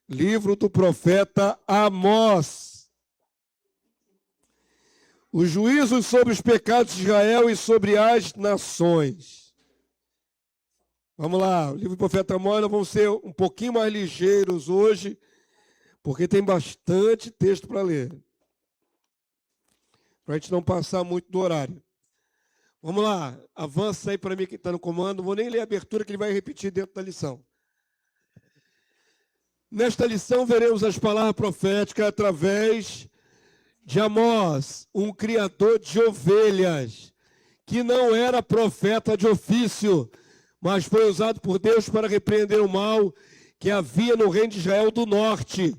livro do profeta Amós. Os juízos sobre os pecados de Israel e sobre as nações. Vamos lá, o livro do profeta Amós, nós vamos ser um pouquinho mais ligeiros hoje, porque tem bastante texto para ler. Para a gente não passar muito do horário. Vamos lá, avança aí para mim que está no comando. Não vou nem ler a abertura que ele vai repetir dentro da lição. Nesta lição veremos as palavras proféticas através de Amós, um criador de ovelhas, que não era profeta de ofício, mas foi usado por Deus para repreender o mal que havia no reino de Israel do norte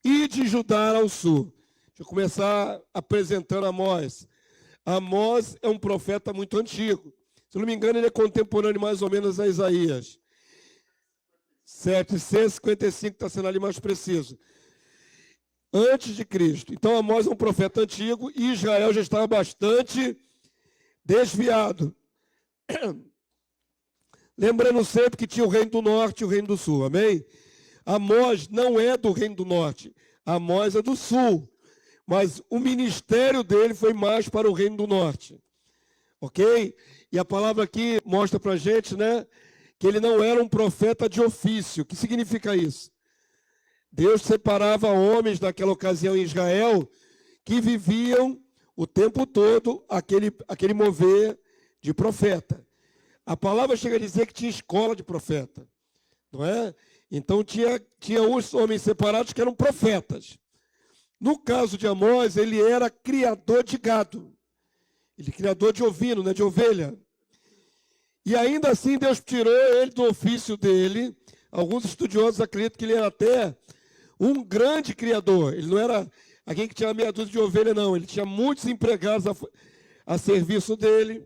e de Judá ao sul. Deixa eu começar apresentando Amós. Amós é um profeta muito antigo. Se não me engano, ele é contemporâneo mais ou menos a Isaías. 755 está sendo ali mais preciso. Antes de Cristo. Então, Amós é um profeta antigo e Israel já estava bastante desviado. Lembrando sempre que tinha o reino do norte e o reino do sul, amém? Amós não é do reino do norte, Amós é do sul. Mas o ministério dele foi mais para o reino do norte. Ok? E a palavra aqui mostra para a gente, né? Que ele não era um profeta de ofício. O que significa isso? Deus separava homens naquela ocasião em Israel que viviam o tempo todo aquele mover de profeta. A palavra chega a dizer que tinha escola de profeta, não é? Então tinha os homens separados que eram profetas. No caso de Amós, ele era criador de gado. Ele criador de ovino, né, de ovelha. E ainda assim Deus tirou ele do ofício dele. Alguns estudiosos acreditam que ele era até um grande criador. Ele não era alguém que tinha meia dúzia de ovelha, não. Ele tinha muitos empregados a serviço dele.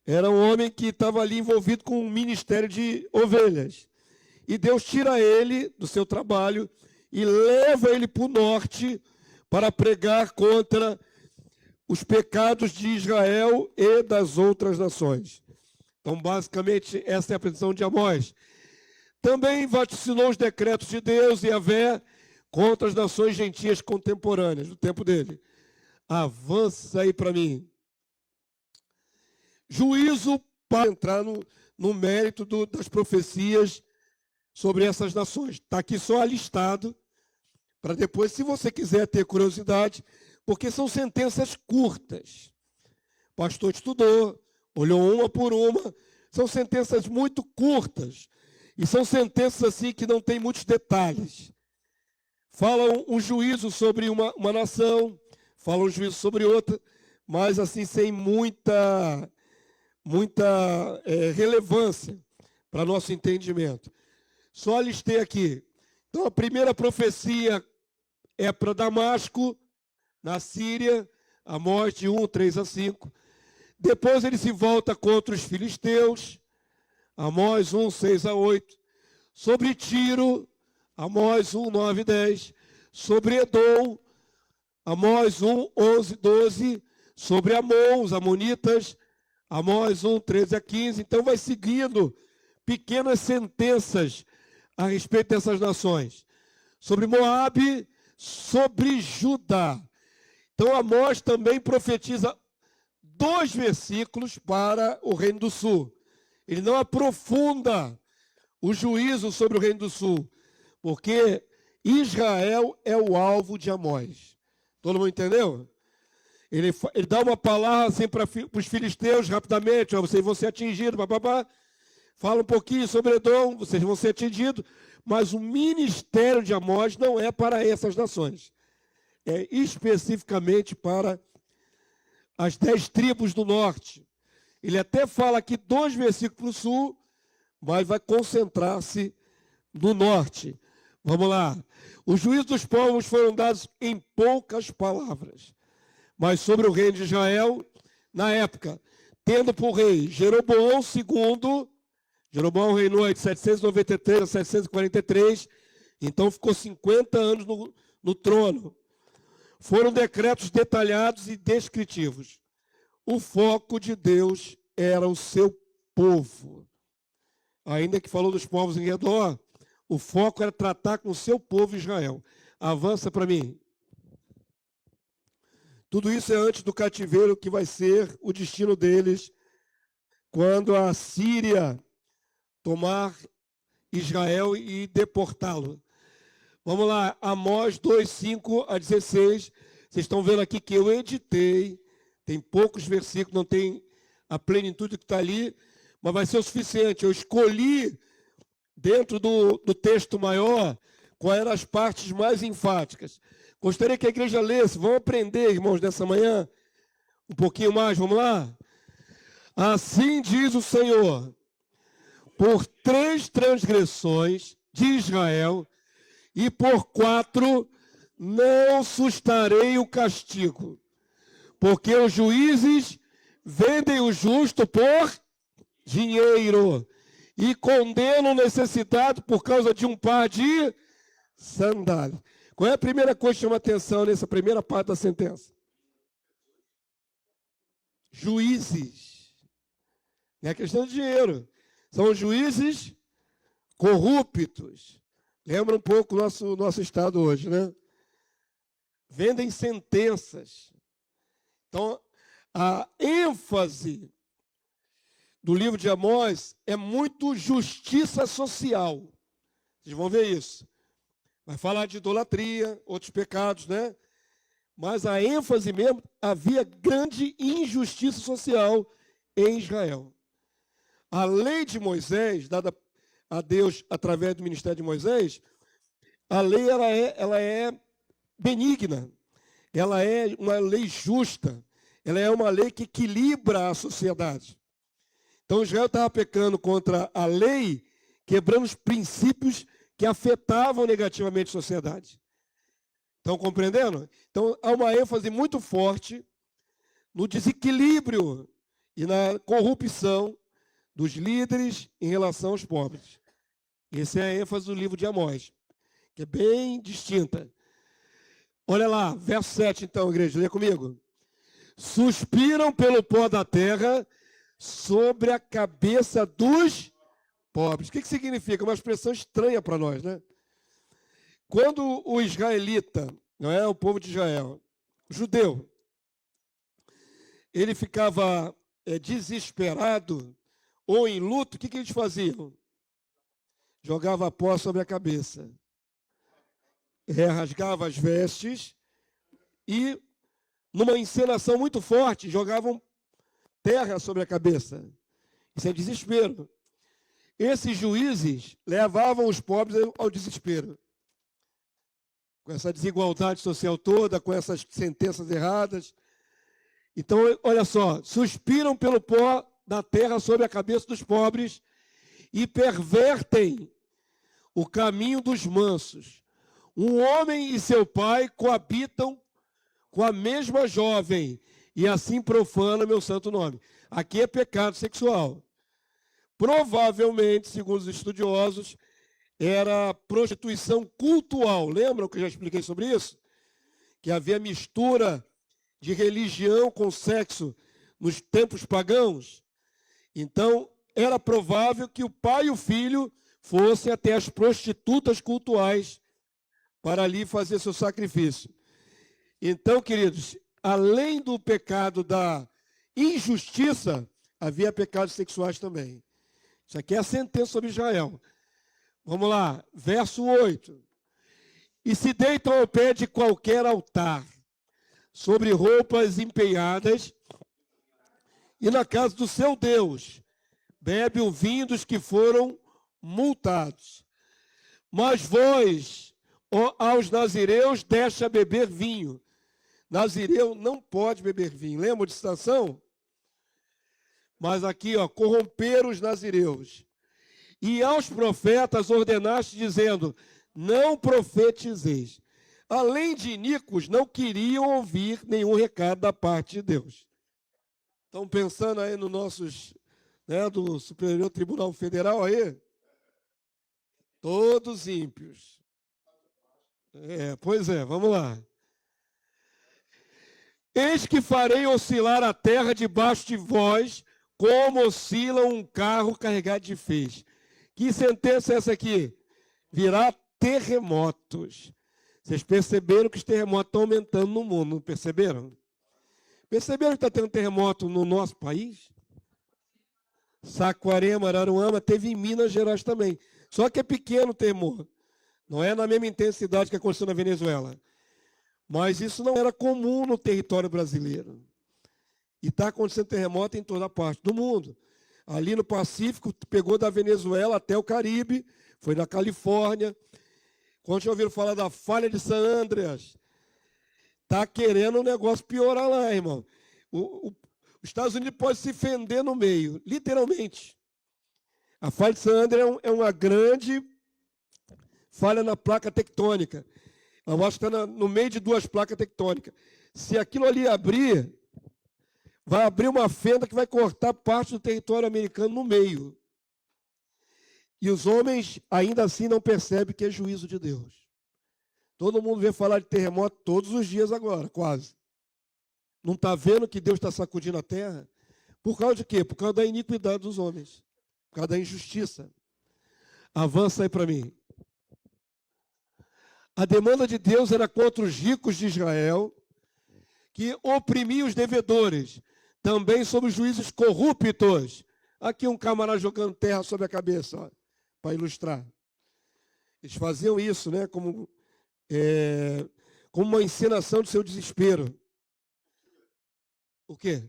Era um homem que estava ali envolvido com um ministério de ovelhas. E Deus tira ele do seu trabalho e leva ele para o norte para pregar contra os pecados de Israel e das outras nações. Então, basicamente, essa é a petição de Amós. Também vaticinou os decretos de Deus e Yahvé contra as nações gentias contemporâneas do tempo dele. Avança aí para mim. Juízo para entrar no mérito das profecias sobre essas nações. Está aqui só alistado, para depois, se você quiser ter curiosidade, porque são sentenças curtas. O pastor estudou, olhou uma por uma, são sentenças muito curtas, e são sentenças assim que não tem muitos detalhes. Falam um juízo sobre uma nação, falam um juízo sobre outra, mas assim sem muita relevância para nosso entendimento. Só listei aqui. Então, a primeira profecia é para Damasco, na Síria, Amós de 1, 3 a 5. Depois ele se volta contra os filisteus, Amós 1, 6 a 8. Sobre Tiro, Amós 1, 9 e 10. Sobre Edom, Amós 1, 11 e 12. Sobre Amon, os amonitas, Amós 1, 13 a 15. Então vai seguindo pequenas sentenças a respeito dessas nações. Sobre Moabe, sobre Judá. Então Amós também profetiza 2 versículos para o Reino do Sul. Ele não aprofunda o juízo sobre o Reino do Sul, porque Israel é o alvo de Amós. Todo mundo entendeu? Ele dá uma palavra assim para os filisteus rapidamente, ó, vocês vão ser atingidos, papapá. Fala um pouquinho sobre Edom, vocês vão ser atingidos, mas o ministério de Amós não é para essas nações. É especificamente para as 10 tribos do norte. Ele até fala aqui 2 versículos para o sul, mas vai concentrar-se no norte. Vamos lá. Os juízos dos povos foram dados em poucas palavras. Mas sobre o reino de Israel, na época, tendo por rei Jeroboão II, Jeroboão reinou de 793 a 743, então ficou 50 anos no trono. Foram decretos detalhados e descritivos. O foco de Deus era o seu povo. Ainda que falou dos povos em redor, O foco era tratar com o seu povo Israel. Avança para mim. Tudo isso é antes do cativeiro, que vai ser o destino deles quando a Síria tomar Israel e deportá-lo. Vamos lá, Amós 2, 5 a 16. Vocês estão vendo aqui que eu editei. Tem poucos versículos, não tem a plenitude que está ali, mas vai ser o suficiente. Eu escolhi, dentro do texto maior, quais eram as partes mais enfáticas. Gostaria que a igreja lesse. Vamos aprender, irmãos, nessa manhã, um pouquinho mais. Vamos lá? Assim diz o Senhor: por 3 transgressões de Israel e por 4 não sustarei o castigo, porque os juízes vendem o justo por dinheiro e condenam o necessitado por causa de um par de sandálias. Qual é a primeira coisa que chama atenção nessa primeira parte da sentença? Juízes. Não é questão de dinheiro. São juízes corruptos. Lembra um pouco o nosso estado hoje, né? Vendem sentenças. Então, a ênfase do livro de Amós é muito justiça social. Vocês vão ver isso. Vai falar de idolatria, outros pecados, né? Mas a ênfase mesmo, havia grande injustiça social em Israel. A lei de Moisés, dada a Deus através do ministério de Moisés, a lei ela é benigna, ela é uma lei justa, ela é uma lei que equilibra a sociedade. Então Israel estava pecando contra a lei, quebrando os princípios que afetavam negativamente a sociedade. Estão compreendendo? Então há uma ênfase muito forte no desequilíbrio e na corrupção dos líderes em relação aos pobres. Essa é a ênfase do livro de Amós, que é bem distinta. Olha lá, verso 7 então, igreja, lê comigo. Suspiram pelo pó da terra sobre a cabeça dos pobres. O que significa? Uma expressão estranha para nós, né? Quando o israelita, não é o povo de Israel, o judeu, ele ficava desesperado ou em luto, o que eles faziam? Jogava pó sobre a cabeça, rasgava as vestes e, numa encenação muito forte, jogavam terra sobre a cabeça. Isso é desespero. Esses juízes levavam os pobres ao desespero. Com essa desigualdade social toda, com essas sentenças erradas. Então, olha só, suspiram pelo pó da terra sobre a cabeça dos pobres e pervertem o caminho dos mansos. Um homem e seu pai coabitam com a mesma jovem e assim profana meu santo nome. Aqui é pecado sexual. Provavelmente, segundo os estudiosos, era prostituição cultual. Lembram que eu já expliquei sobre isso? Que havia mistura de religião com sexo nos tempos pagãos. Então, era provável que o pai e o filho fossem até as prostitutas cultuais para ali fazer seu sacrifício. Então, queridos, além do pecado da injustiça, havia pecados sexuais também. Isso aqui é a sentença sobre Israel. Vamos lá, verso 8. E se deitam ao pé de qualquer altar, sobre roupas empenhadas, e na casa do seu Deus, bebe o vinho dos que foram multados. Mas vós, aos nazireus, deixa beber vinho. Nazireu não pode beber vinho. Lembra de citação? Mas aqui, corromper os nazireus. E aos profetas ordenaste, dizendo, não profetizeis. Além de iníquos, não queriam ouvir nenhum recado da parte de Deus. Estão pensando aí nos nossos, do Superior Tribunal Federal aí? Todos ímpios. Pois é, vamos lá. Eis que farei oscilar a terra debaixo de vós, como oscila um carro carregado de feixe. Que sentença é essa aqui? virá terremotos. Vocês perceberam que os terremotos estão aumentando no mundo, não perceberam? Perceberam que está tendo terremoto no nosso país? Saquarema, Araruama, teve em Minas Gerais também. Só que é pequeno o tremor. Não é na mesma intensidade que aconteceu na Venezuela. Mas isso não era comum no território brasileiro. E está acontecendo terremoto em toda parte do mundo. Ali no Pacífico, pegou da Venezuela até o Caribe, foi na Califórnia. Quando já ouviram falar da falha de San Andreas, está querendo o negócio piorar lá, irmão. Os Estados Unidos pode se fender no meio, literalmente. A falha de San Andreas é uma grande falha na placa tectônica. Eu acho que está no meio de duas placas tectônicas. Se aquilo ali abrir, vai abrir uma fenda que vai cortar parte do território americano no meio. E os homens ainda assim não percebem que é juízo de Deus. Todo mundo vê falar de terremoto todos os dias agora, quase. Não está vendo que Deus está sacudindo a terra? Por causa de quê? Por causa da iniquidade dos homens. Por causa da injustiça. Avança aí para mim. A demanda de Deus era contra os ricos de Israel, que oprimiam os devedores, também sobre os juízes corruptos. Aqui um camarada jogando terra sobre a cabeça, para ilustrar. Eles faziam isso, né, como uma encenação do seu desespero. O quê?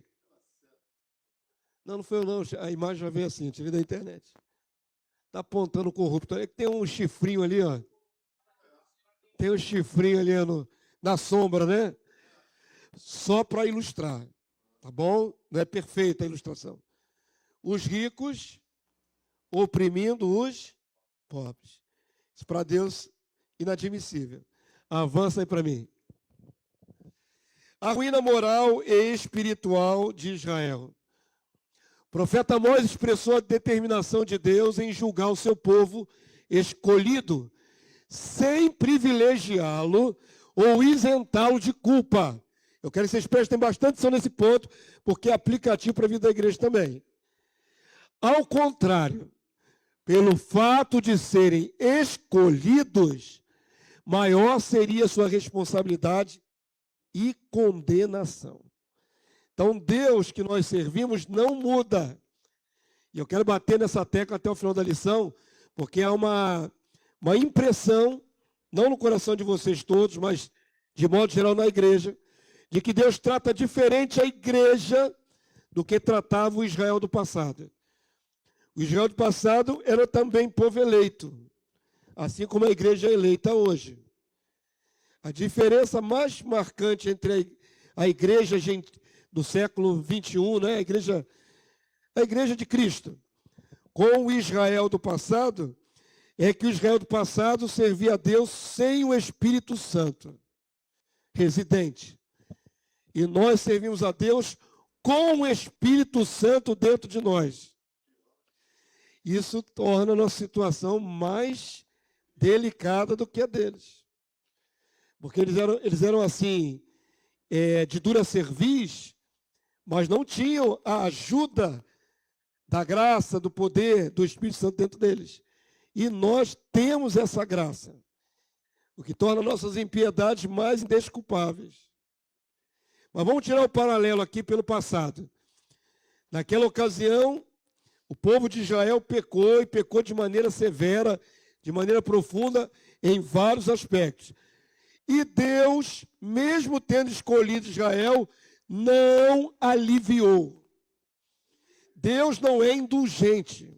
Não foi eu não, a imagem já veio assim, tive da internet. Está apontando o corrupto. É que tem um chifrinho ali, ó. Tem um chifrinho ali na sombra, né? Só para ilustrar, tá bom? Não é perfeita a ilustração. Os ricos oprimindo os pobres. Isso para Deus inadmissível. Avança aí para mim. A ruína moral e espiritual de Israel. O profeta Amós expressou a determinação de Deus em julgar o seu povo escolhido, sem privilegiá-lo ou isentá-lo de culpa. Eu quero que vocês prestem bastante atenção nesse ponto, porque é aplicativo para a vida da igreja também. Ao contrário, pelo fato de serem escolhidos, maior seria sua responsabilidade e condenação. Então, Deus que nós servimos não muda. E eu quero bater nessa tecla até o final da lição, porque há uma impressão, não no coração de vocês todos, mas de modo geral na igreja, de que Deus trata diferente a igreja do que tratava o Israel do passado. O Israel do passado era também povo eleito, assim como a igreja é eleita hoje. A diferença mais marcante entre a igreja do século XXI, né, a igreja de Cristo, com o Israel do passado, é que o Israel do passado servia a Deus sem o Espírito Santo residente. E nós servimos a Deus com o Espírito Santo dentro de nós. Isso torna a nossa situação mais delicada do que a deles. Porque eles eram assim, de dura cerviz, mas não tinham a ajuda da graça, do poder, do Espírito Santo dentro deles. E nós temos essa graça, o que torna nossas impiedades mais indesculpáveis. Mas vamos tirar o paralelo aqui pelo passado. Naquela ocasião, o povo de Israel pecou, e pecou de maneira severa, de maneira profunda, em vários aspectos. E Deus, mesmo tendo escolhido Israel, não aliviou. Deus não é indulgente.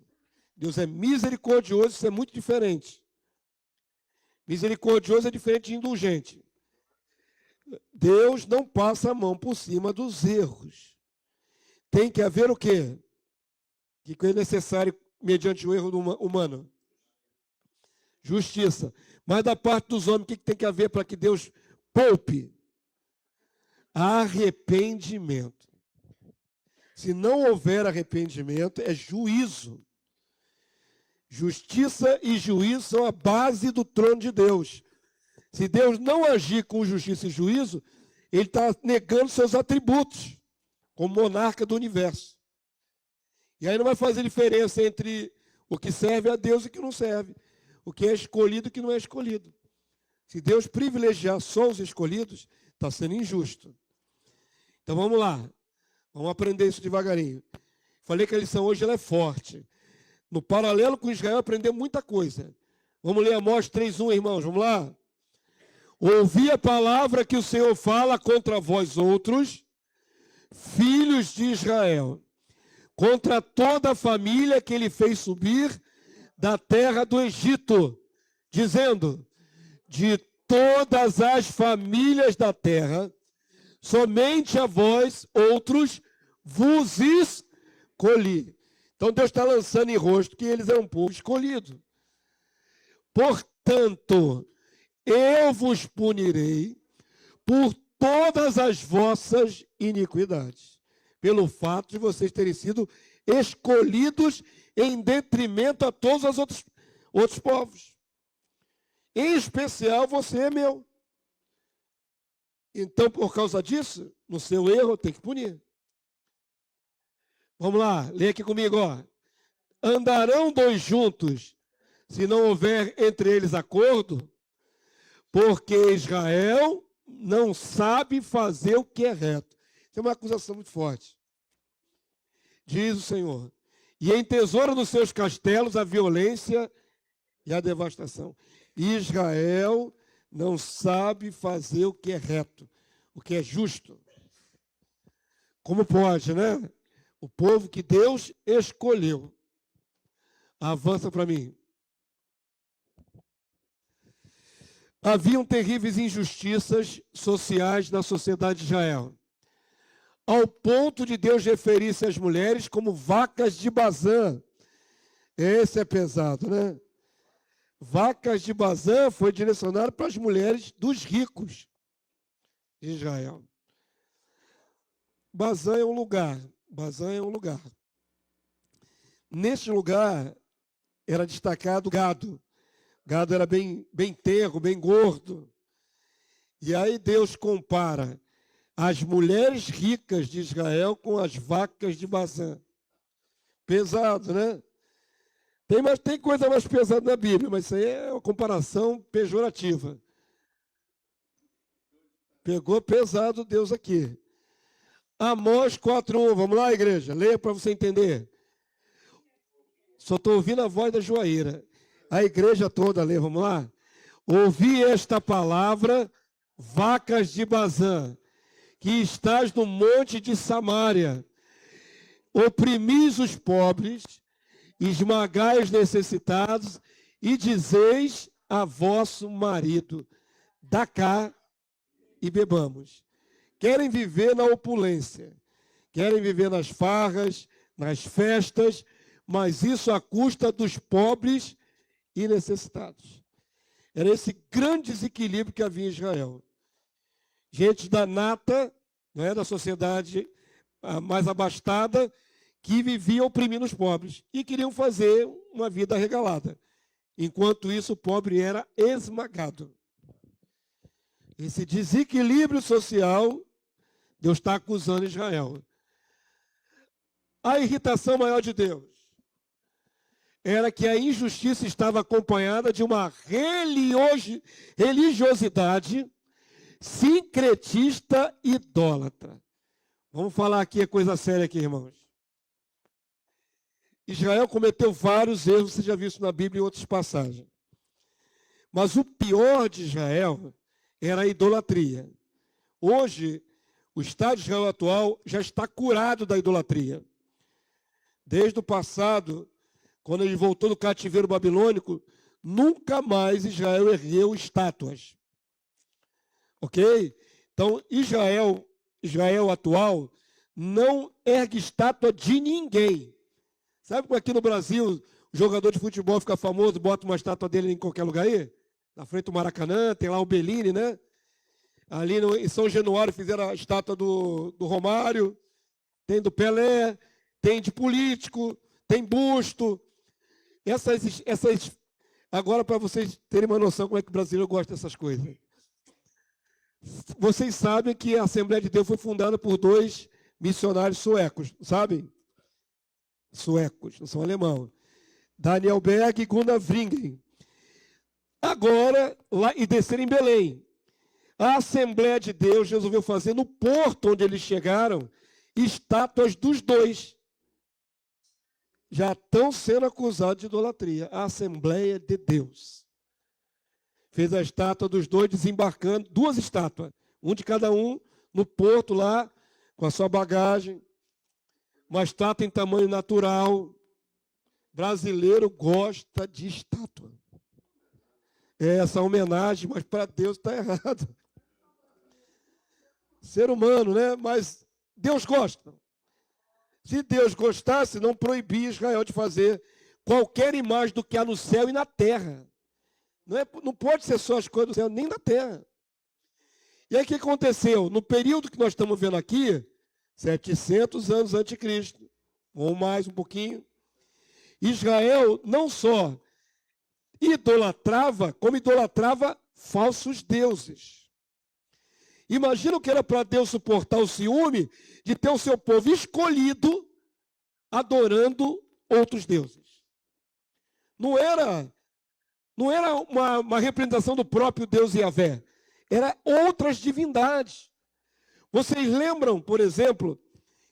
Deus é misericordioso, isso é muito diferente. Misericordioso é diferente de indulgente. Deus não passa a mão por cima dos erros. Tem que haver o quê? O que é necessário mediante o erro humano? Justiça. Mas da parte dos homens, o que tem que haver para que Deus poupe? Arrependimento. Se não houver arrependimento, é juízo. Justiça e juízo são a base do trono de Deus. Se Deus não agir com justiça e juízo, ele está negando seus atributos como monarca do universo. E aí não vai fazer diferença entre o que serve a Deus e o que não serve. o que é escolhido e o que não é escolhido. Se Deus privilegiar só os escolhidos, está sendo injusto. Então vamos lá. Vamos aprender isso devagarinho. Falei que a lição hoje ela é forte. No paralelo com Israel, aprendemos muita coisa. Vamos ler Amós 3:1, irmãos. Vamos lá? Ouvi a palavra que o Senhor fala contra vós outros, filhos de Israel, contra toda a família que ele fez subir da terra do Egito, dizendo: de todas as famílias da terra, somente a vós outros vos escolhi. Então Deus está lançando em rosto que eles eram um povo escolhido. Portanto, eu vos punirei por todas as vossas iniquidades, pelo fato de vocês terem sido escolhidos em detrimento a todos os outros povos. Em especial, você é meu. Então, por causa disso, no seu erro, tem que punir. Vamos lá, lê aqui comigo, ó. Andarão dois juntos, se não houver entre eles acordo, porque Israel não sabe fazer o que é reto. Isso é uma acusação muito forte. Diz o Senhor. E entesoura nos seus castelos a violência e a devastação. Israel não sabe fazer o que é reto, o que é justo. Como pode, né? O povo que Deus escolheu. Avança para mim. Haviam terríveis injustiças sociais na sociedade de Israel, ao ponto de Deus referir-se às mulheres como vacas de Bazã. Esse é pesado, né? Vacas de Bazã foi direcionado para as mulheres dos ricos de Israel. Bazã é um lugar. Bazã é um lugar. Neste lugar era destacado gado. Gado era bem tenro, bem gordo. E aí Deus compara as mulheres ricas de Israel com as vacas de Bazã. Pesado, né? Tem coisa mais pesada na Bíblia, mas isso aí é uma comparação pejorativa. Pegou pesado Deus aqui. Amós 4:1. Vamos lá, igreja? Leia para você entender. Só estou ouvindo a voz da Joaíra. A igreja toda lê, vamos lá? Ouvi esta palavra, vacas de Bazã, que estás no monte de Samaria. Oprimis os pobres, esmagai os necessitados, e dizeis a vosso marido: dá cá e bebamos. Querem viver na opulência, querem viver nas farras, nas festas, mas isso à custa dos pobres e necessitados. Era esse grande desequilíbrio que havia em Israel. Gente da nata, né, da sociedade mais abastada, que vivia oprimindo os pobres e queriam fazer uma vida regalada. Enquanto isso, o pobre era esmagado. Esse desequilíbrio social, Deus está acusando Israel. A irritação maior de Deus era que a injustiça estava acompanhada de uma religiosidade sincretista idólatra. Vamos falar aqui a coisa séria aqui, irmãos. Israel cometeu vários erros, você já viu isso na Bíblia em outras passagens. Mas o pior de Israel era a idolatria. Hoje, o Estado de Israel atual já está curado da idolatria. Desde o passado, quando ele voltou do cativeiro babilônico, nunca mais Israel ergueu estátuas. Ok? Então, Israel atual não ergue estátua de ninguém. Sabe como aqui no Brasil o jogador de futebol fica famoso, bota uma estátua dele em qualquer lugar aí? Na frente do Maracanã, tem lá o Bellini, né? Ali em São Januário fizeram a estátua do Romário, tem do Pelé, tem de político, tem busto. Agora, para vocês terem uma noção como é que o brasileiro gosta dessas coisas. Vocês sabem que a Assembleia de Deus foi fundada por 2 missionários suecos, sabem? Suecos, não são alemão. Daniel Berg e Gunnar Wringen. Agora, lá, e desceram em Belém. A Assembleia de Deus resolveu fazer no porto onde eles chegaram estátuas dos dois. Já estão sendo acusados de idolatria. A Assembleia de Deus fez a estátua dos dois desembarcando, 2 estátuas, um de cada um, no porto lá, com a sua bagagem. Uma estátua em tamanho natural. Brasileiro gosta de estátua. É essa homenagem, mas para Deus está errado. Ser humano, né? Mas Deus gosta. Se Deus gostasse, não proibia Israel de fazer qualquer imagem do que há no céu e na terra. Não pode ser só as coisas do céu, nem da terra. E aí o que aconteceu? No período que nós estamos vendo aqui, 700 anos antes de Cristo, ou mais um pouquinho, Israel não só idolatrava, como idolatrava falsos deuses. Imagina o que era para Deus suportar o ciúme de ter o seu povo escolhido adorando outros deuses. Não era uma representação do próprio Deus Yahvé. Era outras divindades. Vocês lembram, por exemplo,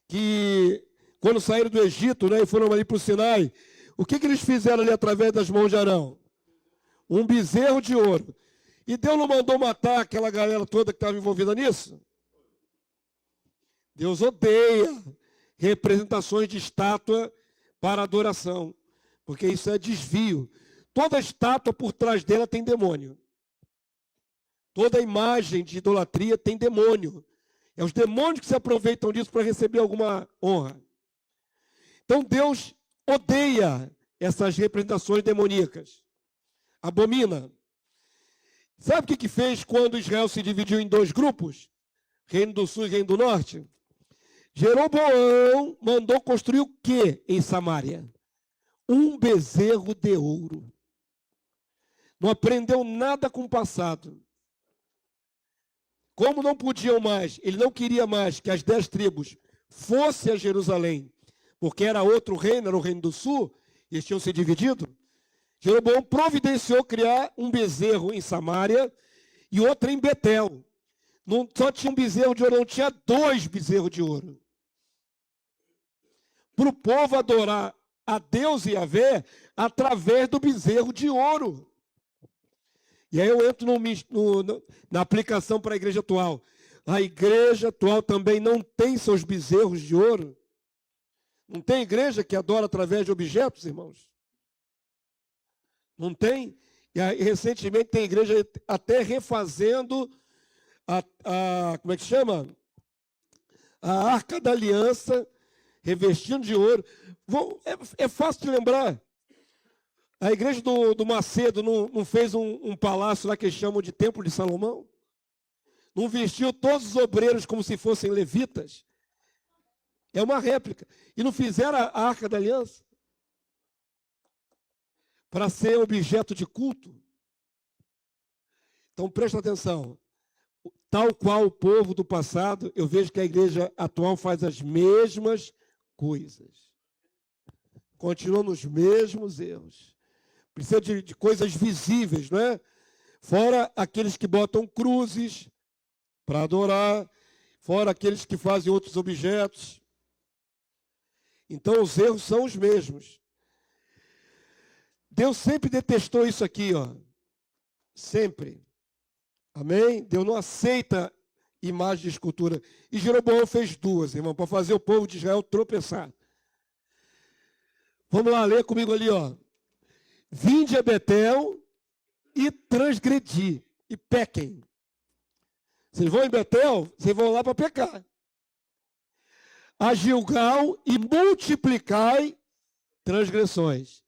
que quando saíram do Egito, né, e foram ali para o Sinai, o que eles fizeram ali através das mãos de Arão? Um bezerro de ouro. E Deus não mandou matar aquela galera toda que estava envolvida nisso? Deus odeia representações de estátua para adoração, porque isso é desvio. Toda estátua por trás dela tem demônio. Toda imagem de idolatria tem demônio. É os demônios que se aproveitam disso para receber alguma honra. Então Deus odeia essas representações demoníacas. Abomina. Sabe o que fez quando Israel se dividiu em 2 grupos? Reino do Sul e Reino do Norte? Jeroboão mandou construir o quê em Samaria? Um bezerro de ouro. Não aprendeu nada com o passado. Como não podiam mais, ele não queria mais que as 10 tribos fossem a Jerusalém, porque era outro reino, era o Reino do Sul, e eles tinham se dividido. Jeroboão providenciou criar um bezerro em Samaria e outro em Betel. Não só tinha um bezerro de ouro, não tinha 2 bezerros de ouro. Para o povo adorar a Deus e Yahvé através do bezerro de ouro. E aí eu entro na aplicação para a igreja atual. A igreja atual também não tem seus bezerros de ouro. Não tem igreja que adora através de objetos, irmãos? Não tem? E aí, recentemente tem igreja até refazendo como é que chama? A Arca da Aliança, revestindo de ouro. É fácil de lembrar. A igreja do Macedo não fez um palácio lá que eles chamam de Templo de Salomão? Não vestiu todos os obreiros como se fossem levitas? É uma réplica. E não fizeram a Arca da Aliança? Para ser objeto de culto? Então presta atenção. Tal qual o povo do passado, eu vejo que a igreja atual faz as mesmas coisas. Continua nos mesmos erros. Precisa de coisas visíveis, não é? Fora aqueles que botam cruzes para adorar, fora aqueles que fazem outros objetos. Então os erros são os mesmos. Deus sempre detestou isso aqui, ó. Sempre. Amém? Deus não aceita imagem de escultura. E Jeroboão fez 2, irmão, para fazer o povo de Israel tropeçar. Vamos lá, ler comigo ali, ó. Vinde a Betel e transgredi, e pequem. Vocês vão em Betel, vocês vão lá para pecar. A Gilgal e multiplicai transgressões.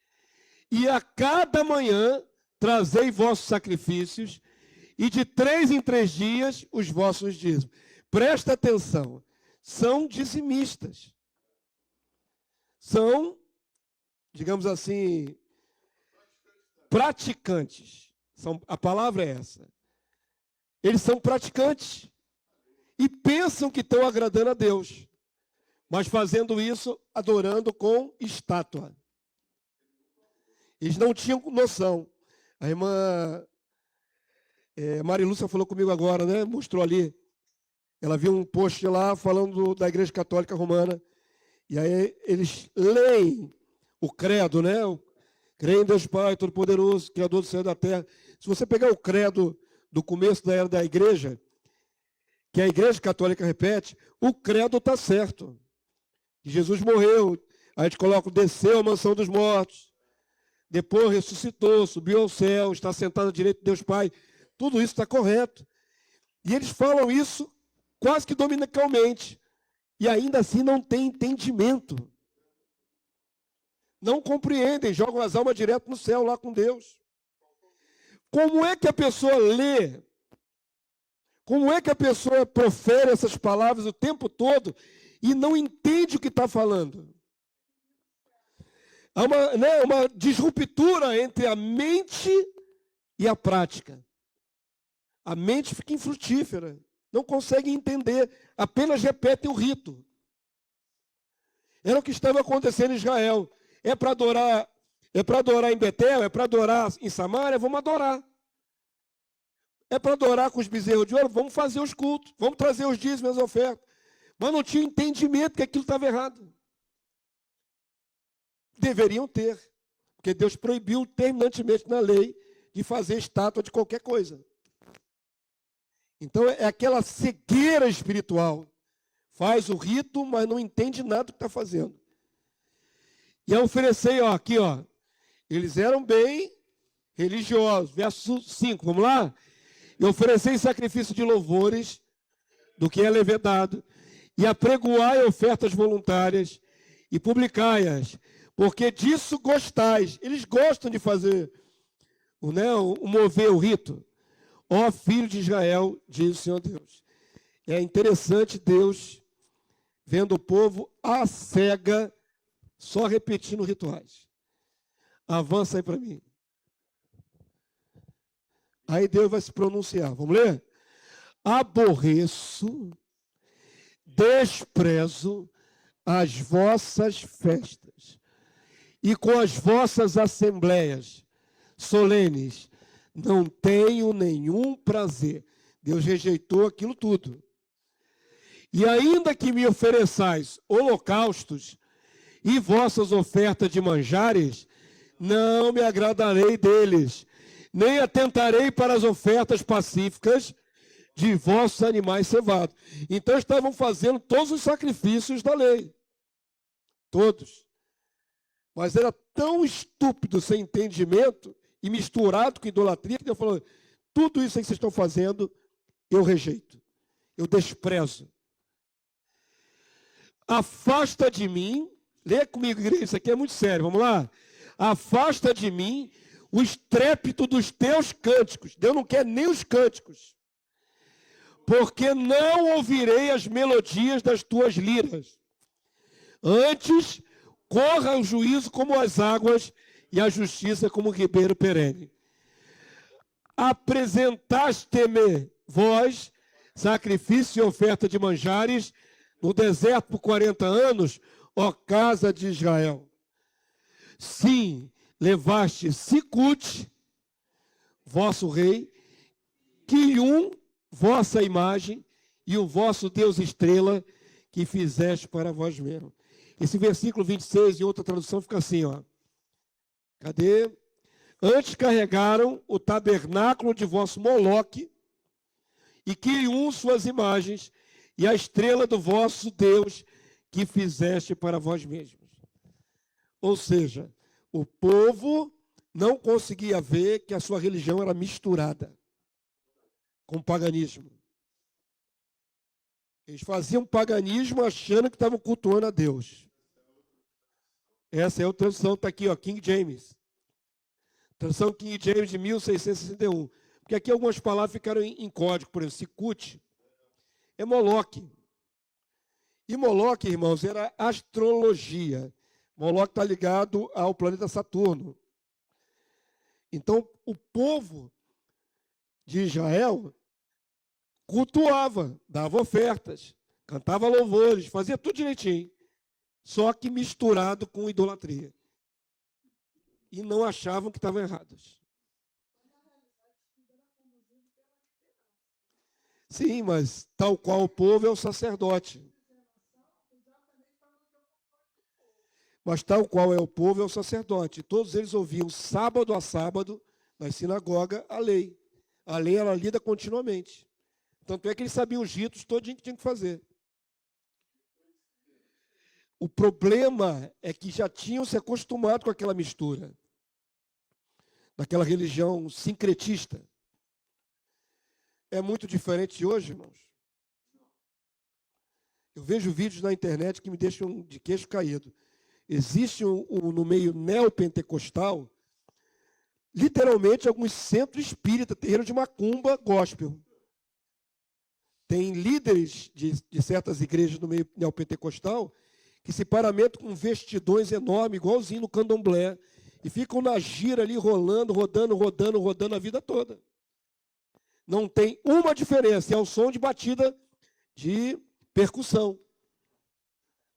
E a cada manhã trazei vossos sacrifícios, e de 3 em 3 dias os vossos dízimos. Presta atenção, são dizimistas. São, digamos assim, praticantes. A palavra é essa. Eles são praticantes e pensam que estão agradando a Deus, mas fazendo isso, adorando com estátua. Eles não tinham noção. A irmã Maria Lúcia falou comigo agora, né? Mostrou ali. Ela viu um post lá falando da Igreja Católica Romana. E aí eles leem o credo, né? Creio em Deus Pai Todo-Poderoso, Criador do céu e da terra. Se você pegar o credo do começo da era da igreja, que a Igreja Católica repete, o credo está certo. Jesus morreu, a gente coloca, desceu à mansão dos mortos, depois ressuscitou, subiu ao céu, está sentado à direita de Deus Pai. Tudo isso está correto. E eles falam isso quase que dominicalmente. E ainda assim não tem entendimento. Não compreendem, jogam as almas direto no céu, lá com Deus. Como é que a pessoa lê? Como é que a pessoa profere essas palavras o tempo todo e não entende o que está falando? Há uma disruptura entre a mente e a prática. A mente fica infrutífera, não consegue entender, apenas repetem o rito. Era o que estava acontecendo em Israel. É para adorar em Betel, é para adorar em Samaria, vamos adorar. É para adorar com os bezerros de ouro, vamos fazer os cultos, vamos trazer os dízimos e as ofertas. Mas não tinha entendimento que aquilo estava errado. Deveriam ter, porque Deus proibiu terminantemente na lei de fazer estátua de qualquer coisa. Então é aquela cegueira espiritual. Faz o rito, mas não entende nada do que está fazendo. E eu ofereci, aqui, eles eram bem religiosos. Verso 5, vamos lá? E oferecei sacrifício de louvores, do que é levedado, e apregoai ofertas voluntárias, e publicai-as, porque disso gostais. Eles gostam de fazer, mover o rito. Ó filho de Israel, diz o Senhor Deus. É interessante Deus vendo o povo à cega, só repetindo rituais. Avança aí para mim. Aí Deus vai se pronunciar. Vamos ler? Aborreço, desprezo as vossas festas e com as vossas assembleias solenes não tenho nenhum prazer. Deus rejeitou aquilo tudo. E ainda que me ofereçais holocaustos e vossas ofertas de manjares, não me agradarei deles, nem atentarei para as ofertas pacíficas de vossos animais cevados. Então estavam fazendo todos os sacrifícios da lei. Todos. Mas era tão estúpido, sem entendimento, e misturado com idolatria, que Deus falou, tudo isso que vocês estão fazendo, eu rejeito. Eu desprezo. Afasta de mim, lê comigo, igreja, isso aqui é muito sério, vamos lá? Afasta de mim o estrépito dos teus cânticos. Deus não quer nem os cânticos. Porque não ouvirei as melodias das tuas liras. Antes, corra o juízo como as águas e a justiça como o ribeiro perene. Apresentaste-me, vós, sacrifício e oferta de manjares, no deserto por 40 anos, ó casa de Israel. Sim, levaste Sicute, vosso rei, Quium, vossa imagem, e o vosso Deus estrela, que fizeste para vós mesmos. Esse versículo 26, em outra tradução, fica assim, Cadê? Antes carregaram o tabernáculo de vosso Moloque, e Quium suas imagens, e a estrela do vosso Deus, que fizeste para vós mesmos. Ou seja, o povo não conseguia ver que a sua religião era misturada com o paganismo. Eles faziam paganismo achando que estavam cultuando a Deus. Essa é a tradução, está aqui, King James. Tradução King James de 1661. Porque aqui algumas palavras ficaram em código, por exemplo, Sicute é Moloque. E Moloque, irmãos, era astrologia. Moloque está ligado ao planeta Saturno. Então, o povo de Israel cultuava, dava ofertas, cantava louvores, fazia tudo direitinho. Só que misturado com idolatria. E não achavam que estavam errados. Sim, mas tal qual o povo é o sacerdote. Mas tal qual é o povo é o sacerdote. Todos eles ouviam sábado a sábado, na sinagoga, a lei. A lei era lida continuamente. Tanto é que eles sabiam os ritos todinho que tinham que fazer. O problema é que já tinham se acostumado com aquela mistura, daquela religião sincretista. É muito diferente de hoje, irmãos. Eu vejo vídeos na internet que me deixam de queixo caído. Existe no meio neopentecostal, literalmente, alguns centros espíritas, terreiro de macumba, gospel. Tem líderes de certas igrejas no meio neopentecostal que se paramentam com vestidões enormes, igualzinho no candomblé, e ficam na gira ali, rolando, rodando a vida toda. Não tem uma diferença, é o som de batida de percussão.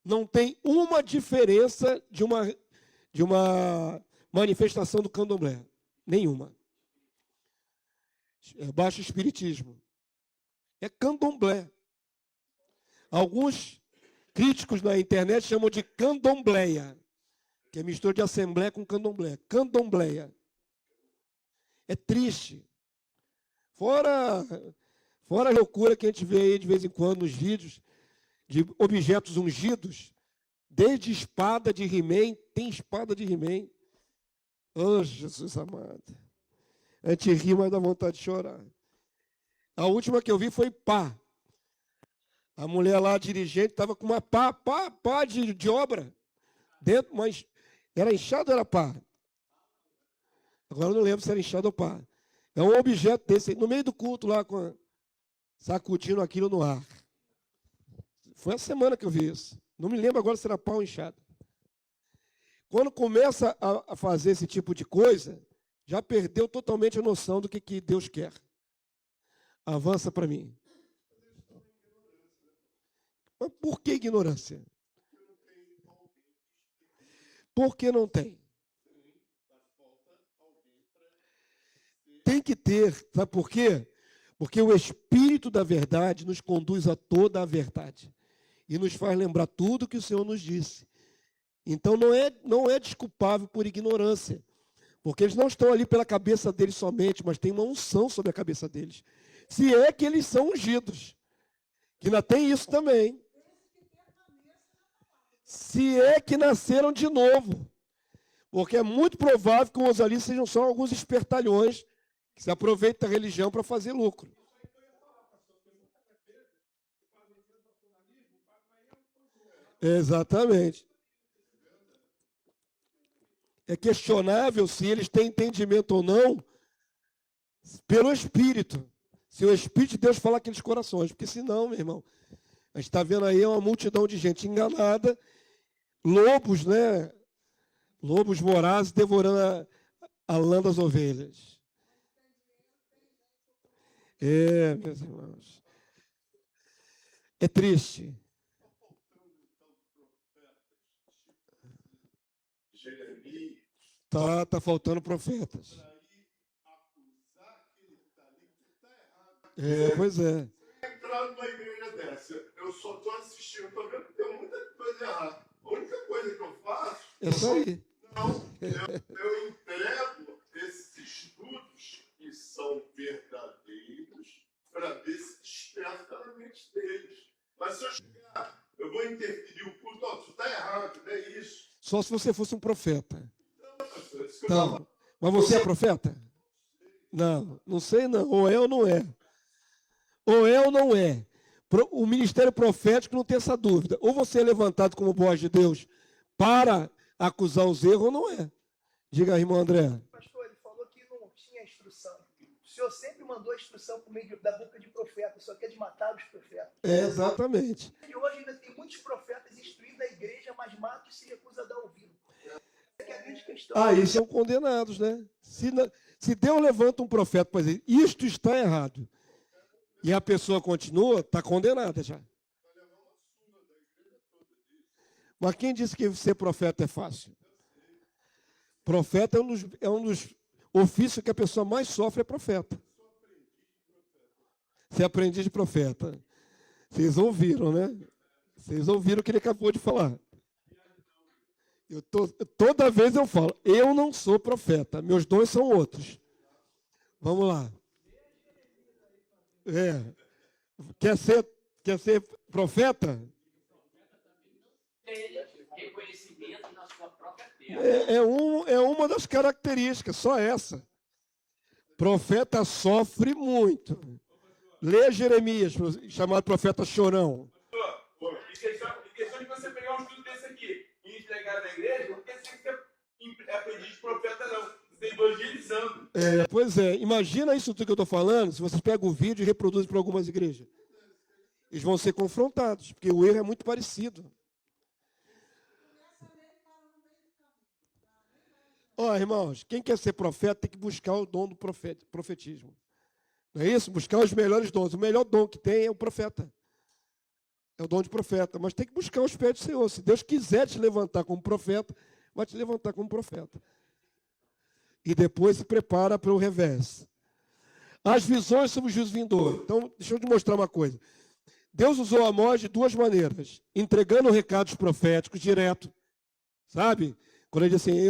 Não tem uma diferença de uma manifestação do candomblé. Nenhuma. É baixo espiritismo. É candomblé. Alguns críticos na internet chamam de candombleia, que é mistura de assembleia com candomblé. Candombleia. É triste. Fora a loucura que a gente vê aí de vez em quando nos vídeos, de objetos ungidos, desde espada de He-Man, tem espada de He-Man. Oh, Jesus amado. A gente ri, mas dá vontade de chorar. A última que eu vi foi pá. A mulher lá, a dirigente, estava com uma pá de obra dentro, mas era inchado ou era pá? Agora eu não lembro se era inchado ou pá. É um objeto desse aí, no meio do culto lá, sacudindo aquilo no ar. Foi a semana que eu vi isso. Não me lembro agora se era pau ou inchado. Quando começa a fazer esse tipo de coisa, já perdeu totalmente a noção do que Deus quer. Avança para mim. Mas por que ignorância? Por que não tem? Tem que ter, sabe por quê? Porque o Espírito da verdade nos conduz a toda a verdade. E nos faz lembrar tudo que o Senhor nos disse. Então não é desculpável por ignorância. Porque eles não estão ali pela cabeça deles somente, mas tem uma unção sobre a cabeça deles. Se é que eles são ungidos. Que ainda tem isso também. Se é que nasceram de novo. Porque é muito provável que os ali sejam só alguns espertalhões que se aproveitam da religião para fazer lucro. Exatamente. É questionável se eles têm entendimento ou não pelo Espírito. Se o Espírito de Deus falar aqueles corações. Porque senão, meu irmão, a gente está vendo aí uma multidão de gente enganada, lobos, né? Lobos vorazes devorando a lã das ovelhas. É, meus irmãos. É triste. Tá faltando profetas. É, pois é. Entrar numa igreja dessa, eu só estou assistindo, estou vendo que tem muita coisa errada. A única coisa que eu faço... É isso aí. Não, eu entrego esses estudos que são verdadeiros para ver se desperta na mente deles. Mas se eu chegar, eu vou interferir o culto, isso está errado, não é isso. Só se você fosse um profeta. Não. Mas você é profeta? Não, não sei não. Ou é ou não é. Ou é ou não é. O ministério profético não tem essa dúvida. Ou você é levantado como voz de Deus para acusar os erros ou não é. Diga aí, irmão André. Pastor, ele falou que não tinha instrução. O Senhor sempre mandou a instrução por meio da boca de profeta, só quer de matar os profetas. É, exatamente. E hoje ainda tem muitos profetas instruindo a igreja, mas mata e se recusa a dar ouvido. Essa é a grande questão. Aí são condenados, né? Se Deus levanta um profeta para dizer, isto está errado, e a pessoa continua, está condenada já. Mas quem disse que ser profeta é fácil? Profeta é um dos ofícios que a pessoa mais sofre, é profeta. Você é aprendiz de profeta. Vocês ouviram, né? Vocês ouviram o que ele acabou de falar. Toda vez eu falo, eu não sou profeta, meus dons são outros. Vamos lá. Quer ser profeta? Reconhecimento na sua própria terra. É uma das características, só essa. Profeta sofre muito. Lê Jeremias, chamado profeta chorão. Em questão de você pegar um estudo desse aqui e entregar na igreja, não quer dizer que você é aprendiz de profeta, não. Você está evangelizando. Pois é, imagina isso tudo que eu estou falando, se vocês pegam o vídeo e reproduzem para algumas igrejas. Eles vão ser confrontados, porque o erro é muito parecido. Irmãos, quem quer ser profeta tem que buscar o dom do profetismo. Não é isso? Buscar os melhores dons. O melhor dom que tem é o profeta. É o dom de profeta. Mas tem que buscar os pés do Senhor. Se Deus quiser te levantar como profeta, vai te levantar como profeta. E depois se prepara para o revés. As visões sobre o juízo vindouro. Então, deixa eu te mostrar uma coisa. Deus usou Amós de duas maneiras. Entregando recados proféticos direto. Sabe? Quando ele diz assim,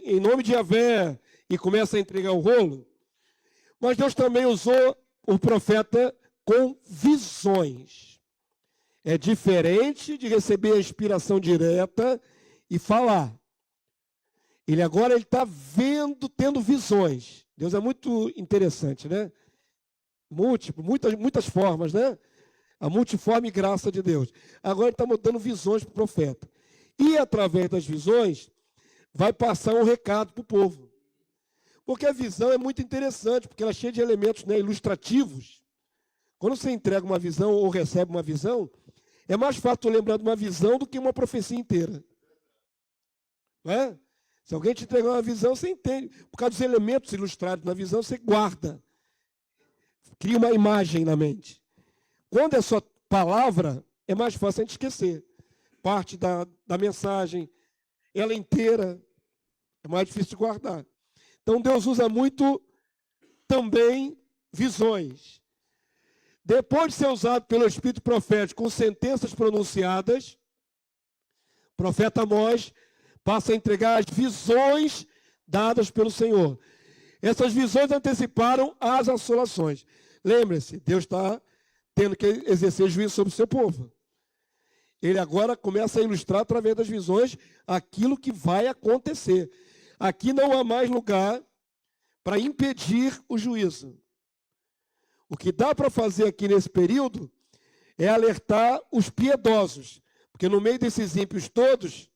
em nome de Yahvé, e começa a entregar o rolo. Mas Deus também usou o profeta com visões. É diferente de receber a inspiração direta e falar. Ele agora está vendo, tendo visões. Deus é muito interessante, né? Muitas formas, né? A multiforme graça de Deus. Agora ele está dando visões para o profeta. E através das visões, vai passar um recado para o povo. Porque a visão é muito interessante, porque ela é cheia de elementos, né, ilustrativos. Quando você entrega uma visão ou recebe uma visão, é mais fácil lembrar de uma visão do que uma profecia inteira. Não é? Se alguém te entregar uma visão, você entende. Por causa dos elementos ilustrados na visão, você guarda. Cria uma imagem na mente. Quando é só palavra, é mais fácil a gente esquecer. Parte da mensagem, ela inteira, é mais difícil de guardar. Então, Deus usa muito também visões. Depois de ser usado pelo Espírito profético com sentenças pronunciadas, o profeta Amós passa a entregar as visões dadas pelo Senhor. Essas visões anteciparam as assolações. Lembre-se, Deus está tendo que exercer juízo sobre o seu povo. Ele agora começa a ilustrar através das visões aquilo que vai acontecer. Aqui não há mais lugar para impedir o juízo. O que dá para fazer aqui nesse período é alertar os piedosos. Porque no meio desses ímpios todos,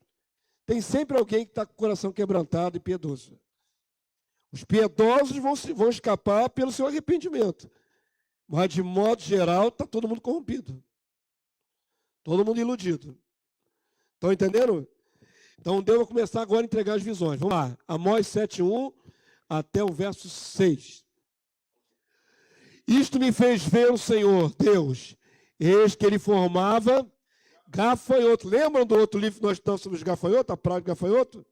tem sempre alguém que está com o coração quebrantado e piedoso. Os piedosos vão escapar pelo seu arrependimento. Mas, de modo geral, está todo mundo corrompido. Todo mundo iludido. Estão entendendo? Então, Deus vai começar agora a entregar as visões. Vamos lá. Amós 7:1 até o verso 6. Isto me fez ver o Senhor, Deus. Eis que ele formava gafanhoto. Lembram do outro livro que nós estamos sobre os gafanhotos? A praga de gafanhoto?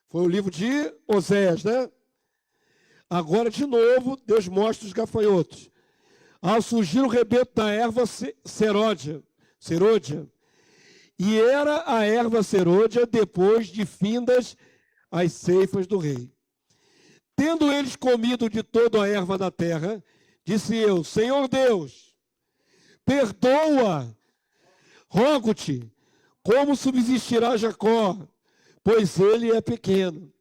Foi o livro de Oséias, né? Agora, de novo, Deus mostra os gafanhotos. Ao surgir o rebento da erva serôdia, e era a erva serôdia depois de findas as ceifas do rei. Tendo eles comido de toda a erva da terra, disse eu, Senhor Deus, perdoa, rogo-te, como subsistirá Jacó, pois ele é pequeno.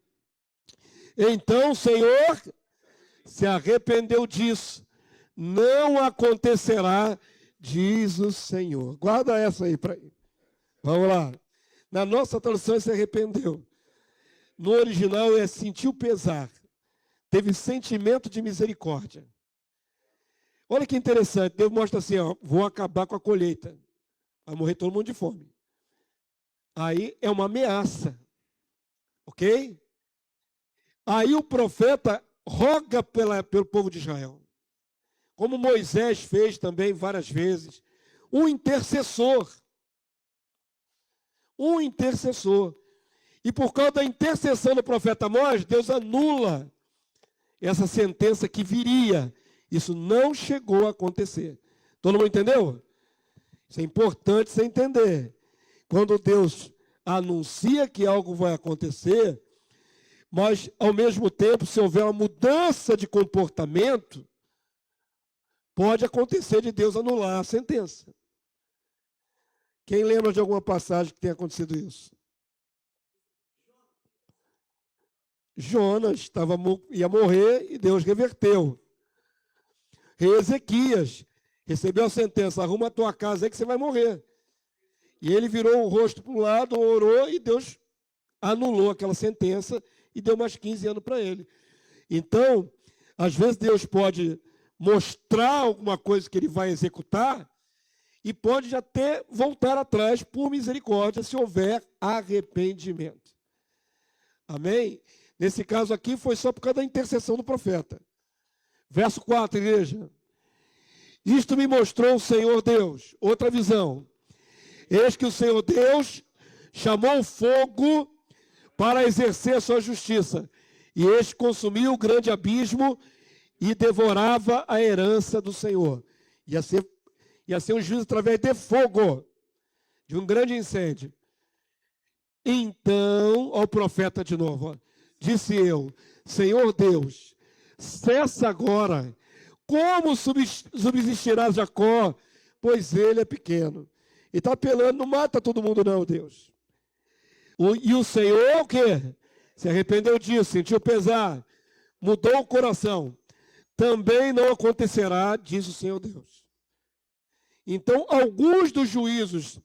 Então o Senhor se arrependeu disso. Não acontecerá, diz o Senhor. Guarda essa aí para aí. Vamos lá. Na nossa tradução, se arrependeu. No original é sentiu pesar. Teve sentimento de misericórdia. Olha que interessante. Deus mostra assim, ó, vou acabar com a colheita. Vai morrer todo mundo de fome. Aí é uma ameaça. Ok? Aí o profeta roga pelo povo de Israel. Como Moisés fez também várias vezes. Um intercessor. Um intercessor. E por causa da intercessão do profeta Amós, Deus anula essa sentença que viria Isso não chegou a acontecer. Todo mundo entendeu? Isso é importante você entender. Quando Deus anuncia que algo vai acontecer, mas, ao mesmo tempo, se houver uma mudança de comportamento, pode acontecer de Deus anular a sentença. Quem lembra de alguma passagem que tenha acontecido isso? Jonas ia morrer e Deus reverteu. Rei Ezequias recebeu a sentença: arruma a tua casa aí que você vai morrer. E ele virou o rosto para o lado, orou e Deus anulou aquela sentença e deu mais 15 anos para ele. Então, às vezes Deus pode mostrar alguma coisa que ele vai executar e pode até voltar atrás por misericórdia se houver arrependimento. Amém? Nesse caso aqui foi só por causa da intercessão do profeta. Verso 4, igreja. Isto me mostrou o Senhor Deus. Outra visão. Eis que o Senhor Deus chamou o fogo para exercer a sua justiça. E este consumiu o grande abismo e devorava a herança do Senhor. Ia ser um juízo através de fogo, de um grande incêndio. Então, ao profeta de novo, ó, disse eu: Senhor Deus, cessa agora. Como subsistirá Jacó? Pois ele é pequeno. E está apelando, não mata todo mundo não, Deus. E o Senhor, o quê? Se arrependeu disso, sentiu pesar, mudou o coração. Também não acontecerá, diz o Senhor Deus. Então, alguns dos juízos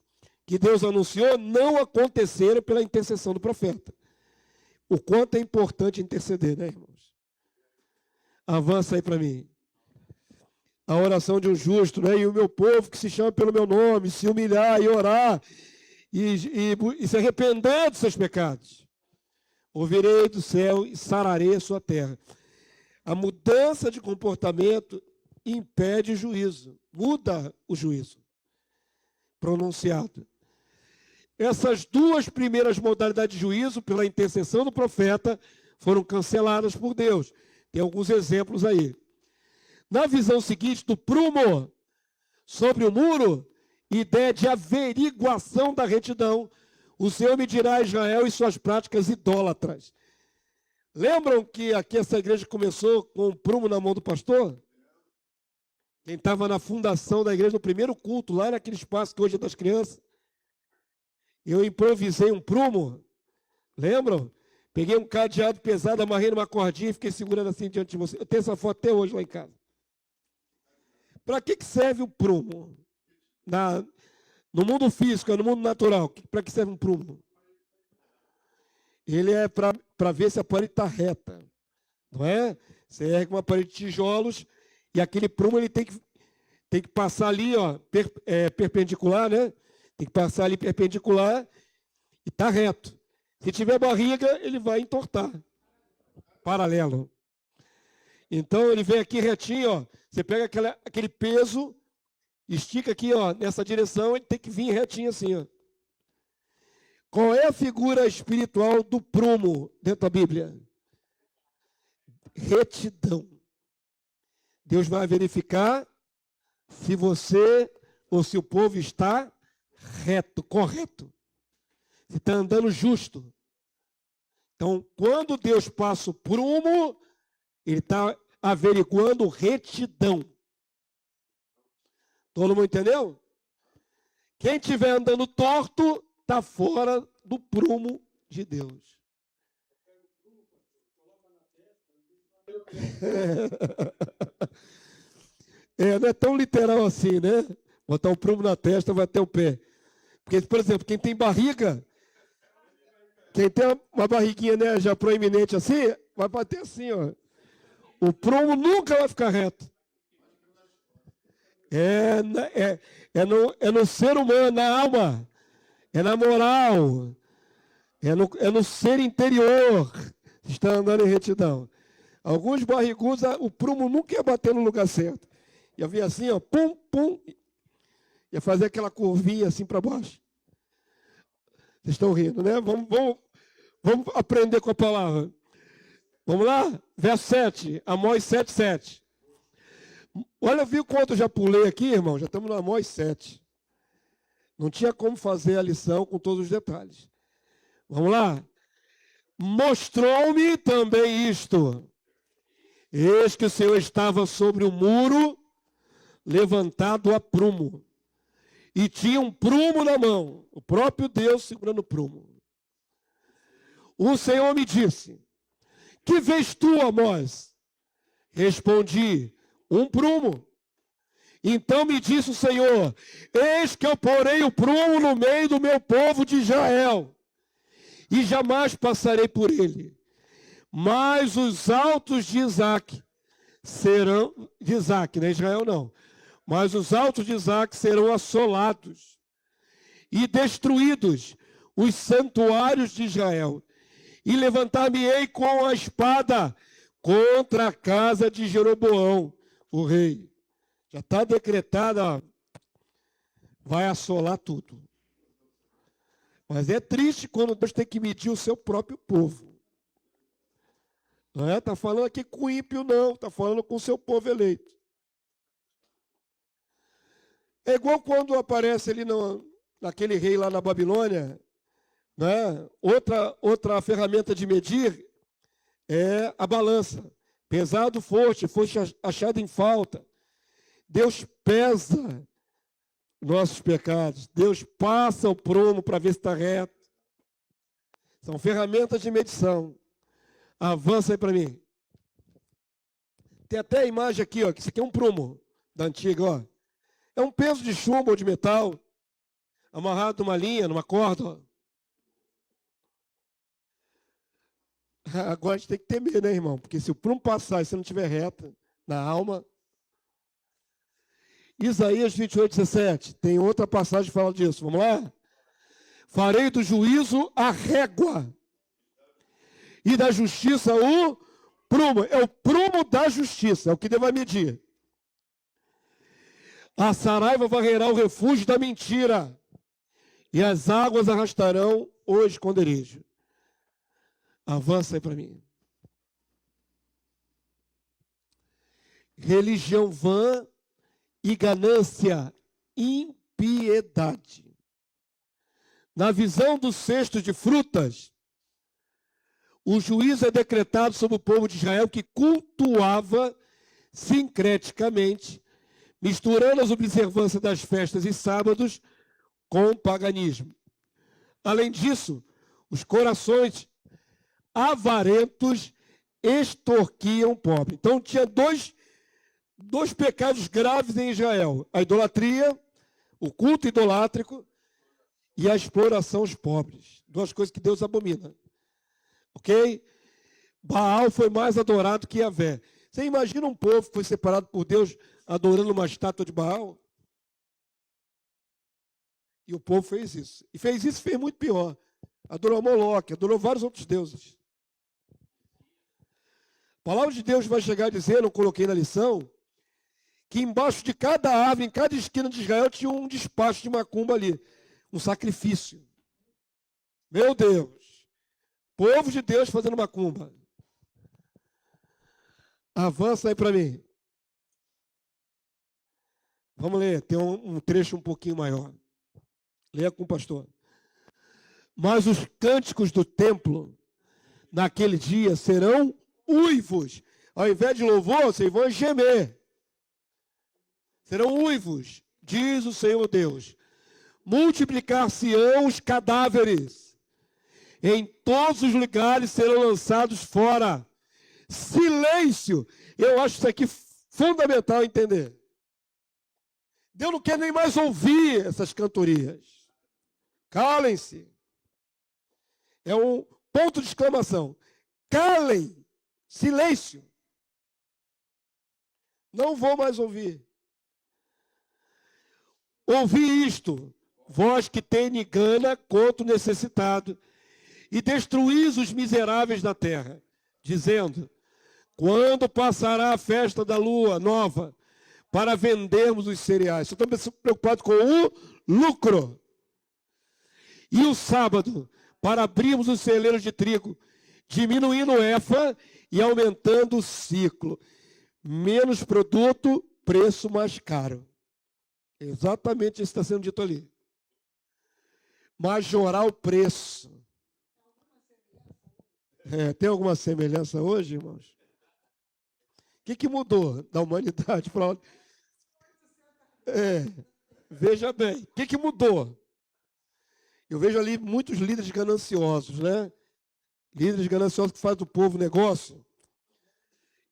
que Deus anunciou não aconteceram pela intercessão do profeta. O quanto é importante interceder, né, irmãos? Avança aí para mim. A oração de um justo, né? E o meu povo que se chama pelo meu nome, se humilhar e orar e se arrepender dos seus pecados. Ouvirei do céu e sararei a sua terra. A mudança de comportamento impede o juízo, muda o juízo pronunciado. Essas duas primeiras modalidades de juízo, pela intercessão do profeta, foram canceladas por Deus. Tem alguns exemplos aí. Na visão seguinte, do prumo sobre o muro, ideia de averiguação da retidão, o Senhor medirá a Israel e suas práticas idólatras. Lembram que aqui essa igreja começou com um prumo na mão do pastor? Quem estava na fundação da igreja, no primeiro culto, lá naquele espaço que hoje é das crianças, eu improvisei um prumo. Lembram? Peguei um cadeado pesado, amarrei numa cordinha e fiquei segurando assim diante de você. Eu tenho essa foto até hoje lá em casa. Para que serve o prumo? No mundo físico, no mundo natural, para que serve um prumo? Ele é para ver se a parede está reta. Não é? Você ergue uma parede de tijolos e aquele prumo ele tem que passar ali, ó, perpendicular, né? Tem que passar ali perpendicular e está reto. Se tiver barriga, ele vai entortar. Paralelo. Então, ele vem aqui retinho, ó. Você pega aquele peso, estica aqui, ó, nessa direção, ele tem que vir retinho assim, ó. Qual é a figura espiritual do prumo dentro da Bíblia? Retidão. Deus vai verificar se você ou se o povo está reto, correto. Se está andando justo. Então, quando Deus passa o prumo, ele está averiguando retidão. Todo mundo entendeu? Quem estiver andando torto, está fora do prumo de Deus. Não é tão literal assim, né? Botar o prumo na testa vai até o pé. Porque, por exemplo, quem tem barriga, quem tem uma barriguinha, né, já proeminente assim, vai bater assim, ó. O prumo nunca vai ficar reto. É no ser humano, na alma, é na moral, é no ser interior que está andando em retidão. Alguns barrigudos, o prumo nunca ia bater no lugar certo. Ia vir assim, ó, pum, pum, ia fazer aquela curvinha assim para baixo. Vocês estão rindo, né? Vamos aprender com a palavra. Vamos lá? Verso 7, Amós 7:7. Olha, viu quanto eu já pulei aqui, irmão? Já estamos na Amós 7. Não tinha como fazer a lição com todos os detalhes. Vamos lá? Mostrou-me também isto. Eis que o Senhor estava sobre o muro, levantado a prumo. E tinha um prumo na mão. O próprio Deus segurando o prumo. O Senhor me disse: que vês tu, Amós? Respondi: um prumo. Então me disse o Senhor: eis que eu porei o prumo no meio do meu povo de Israel, e jamais passarei por ele. Mas os altos de Isaque serão, de Isaque, não é Israel não, mas os altos de Isaque serão assolados e destruídos os santuários de Israel, e levantar-me-ei com a espada contra a casa de Jeroboão, o rei. Já está decretada, vai assolar tudo. Mas é triste quando Deus tem que medir o seu próprio povo. Não é? Está falando aqui com o ímpio, não. Está falando com o seu povo eleito. É igual quando aparece ali naquele rei lá na Babilônia, né? Outra ferramenta de medir é a balança. Pesado foste achado em falta. Deus pesa nossos pecados. Deus passa o prumo para ver se está reto. São ferramentas de medição. Avança aí para mim. Tem até a imagem aqui, ó, que isso aqui é um prumo da antiga, ó. É um peso de chumbo ou de metal, amarrado numa linha, numa corda, ó. Agora a gente tem que temer, né, irmão? Porque se o prumo passar e você não estiver reto na alma... Isaías 28:17, tem outra passagem que fala disso. Vamos lá? Farei do juízo a régua e da justiça o prumo. É o prumo da justiça, é o que Deus vai medir. A saraiva varrerá o refúgio da mentira, e as águas arrastarão o esconderijo. Avança aí para mim. Religião vã e ganância, impiedade. Na visão do cesto de frutas, o juízo é decretado sobre o povo de Israel, que cultuava sincreticamente, misturando as observâncias das festas e sábados com o paganismo. Além disso, os corações avarentos extorquiam o pobre. Então tinha dois pecados graves em Israel: a idolatria, o culto idolátrico e a exploração aos pobres. Duas coisas que Deus abomina. Ok? Baal foi mais adorado que Yahvé. Você imagina um povo que foi separado por Deus adorando uma estátua de Baal? E o povo fez isso. E fez isso e fez muito pior. Adorou Moloque, adorou vários outros deuses. A palavra de Deus vai chegar a dizer, não coloquei na lição, que embaixo de cada árvore, em cada esquina de Israel, tinha um despacho de macumba ali, um sacrifício. Meu Deus, povo de Deus fazendo macumba. Avança aí para mim. Vamos ler, tem um trecho um pouquinho maior. Leia com o pastor. Mas os cânticos do templo, naquele dia, serão uivos. Ao invés de louvor, vocês vão gemer. Serão uivos, diz o Senhor Deus. Multiplicar-se-ão os cadáveres. Em todos os lugares serão lançados fora. Silêncio. Eu acho isso aqui fundamental entender. Deus não quer nem mais ouvir essas cantorias. Calem-se. É um ponto de exclamação. Calem. Silêncio. Não vou mais ouvir. Ouvi isto, vós que tendes gana contra o necessitado, e destruís os miseráveis da terra, dizendo: quando passará a festa da lua nova, para vendermos os cereais? Só estamos preocupados com o lucro. E o sábado, para abrirmos os celeiros de trigo, diminuindo o efa e aumentando o ciclo. Menos produto, preço mais caro. Exatamente isso está sendo dito ali. Majorar o preço. Tem alguma semelhança hoje, irmãos? O que mudou da humanidade para... Veja bem, o que mudou? Eu vejo ali muitos líderes gananciosos, né? Líderes gananciosos que fazem do povo negócio.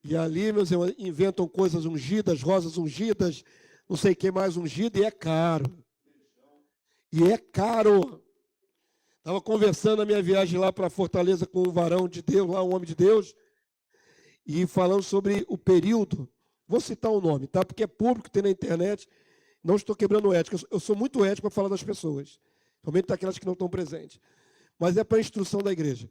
E ali, meus irmãos, inventam coisas ungidas, rosas ungidas, não sei o que mais ungido, e é caro. E é caro. Estava conversando na minha viagem lá para Fortaleza com um varão de Deus, lá um homem de Deus, e falando sobre o período. Vou citar o nome, tá? Porque é público, tem na internet. Não estou quebrando ética. Eu sou muito ético para falar das pessoas. Somente daquelas que não estão presentes. Mas é para a instrução da igreja.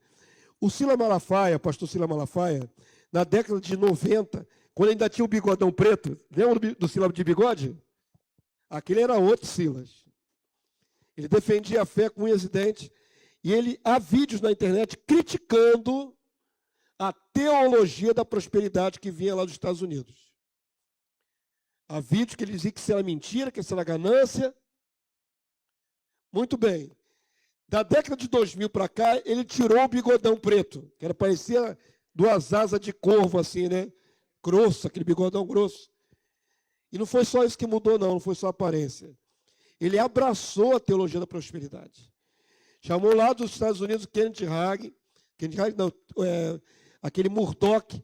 O Silas Malafaia, pastor Silas Malafaia, na década de 90, quando ainda tinha o bigodão preto, lembra do Silas de bigode? Aquele era outro Silas. Ele defendia a fé com unhas e dentes. E há vídeos na internet criticando a teologia da prosperidade que vinha lá dos Estados Unidos. Há vídeos que ele dizia que isso era mentira, que isso era ganância. Muito bem. Da década de 2000 para cá, ele tirou o bigodão preto, que era parecia duas asas de corvo, assim, né? Grosso, aquele bigodão grosso. E não foi só isso que mudou, não foi só a aparência. Ele abraçou a teologia da prosperidade. Chamou lá dos Estados Unidos Kenneth Hagin, aquele Murdoch.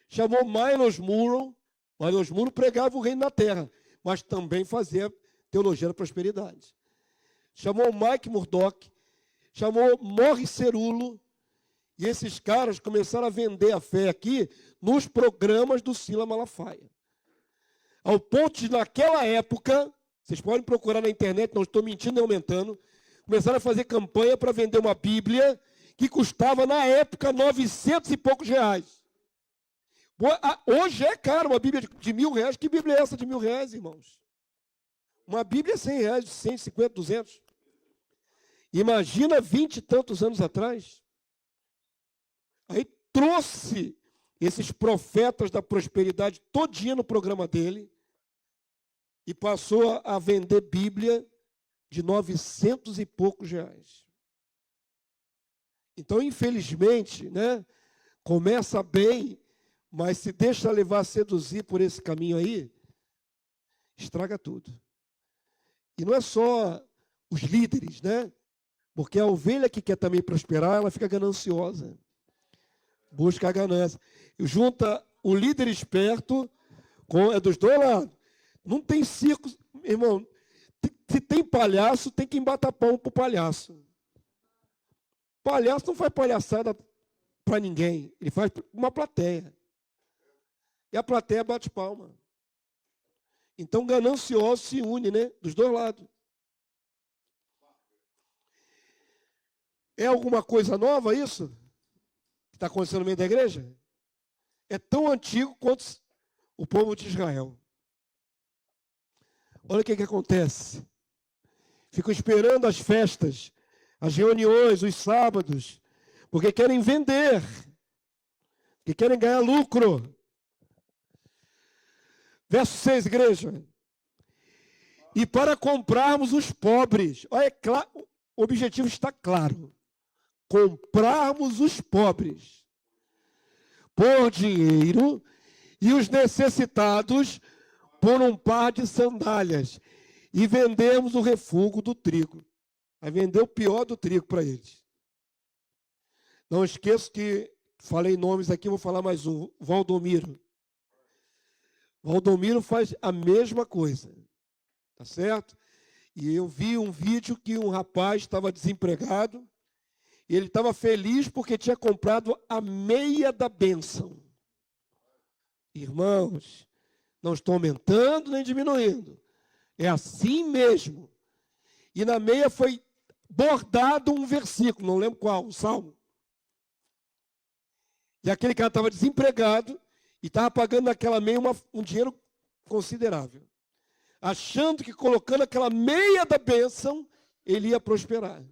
Chamou Miles Monroe. Miles Monroe pregava o reino na terra, mas também fazia teologia da prosperidade. Chamou Mike Murdoch, chamou Morris Cerullo, e esses caras começaram a vender a fé aqui nos programas do Silas Malafaia. Ao ponto de, naquela época, vocês podem procurar na internet, não estou mentindo nem aumentando, começaram a fazer campanha para vender uma Bíblia que custava, na época, 900 e poucos reais. Hoje é caro uma Bíblia de R$1.000. Que Bíblia é essa de R$1.000, irmãos? Uma Bíblia é R$100, 150, 200. Imagina 20 e tantos anos atrás. Aí trouxe esses profetas da prosperidade todinha no programa dele e passou a vender Bíblia de 900 e poucos reais. Então, infelizmente, né, começa bem, mas se deixa levar, seduzir por esse caminho aí, estraga tudo. E não é só os líderes, né? Porque a ovelha que quer também prosperar, ela fica gananciosa. Busca a ganância. E junta o líder esperto é dos dois lados. Não tem circo, irmão. Se tem palhaço, tem que embatar pão para o palhaço. Palhaço não faz palhaçada para ninguém. Ele faz uma plateia. E a plateia bate palma. Então, ganancioso se une, né? Dos dois lados. É alguma coisa nova isso? Que está acontecendo no meio da igreja? É tão antigo quanto o povo de Israel. Olha o que acontece. Ficam esperando as festas, as reuniões, os sábados, porque querem vender, porque querem ganhar lucro. Verso 6, igreja. E para comprarmos os pobres. Olha, o objetivo está claro. Comprarmos os pobres por dinheiro e os necessitados por um par de sandálias. E vendemos o refúgio do trigo. Vai vender o pior do trigo para eles. Não esqueço que falei nomes aqui, vou falar mais um. Valdomiro. Valdomiro faz a mesma coisa. Tá certo? E eu vi um vídeo que um rapaz estava desempregado. E ele estava feliz porque tinha comprado a meia da bênção. Irmãos, não estou aumentando nem diminuindo. É assim mesmo. E na meia foi bordado um versículo, não lembro qual, um salmo. E aquele cara estava desempregado e estava pagando naquela meia um dinheiro considerável. Achando que colocando aquela meia da bênção, ele ia prosperar.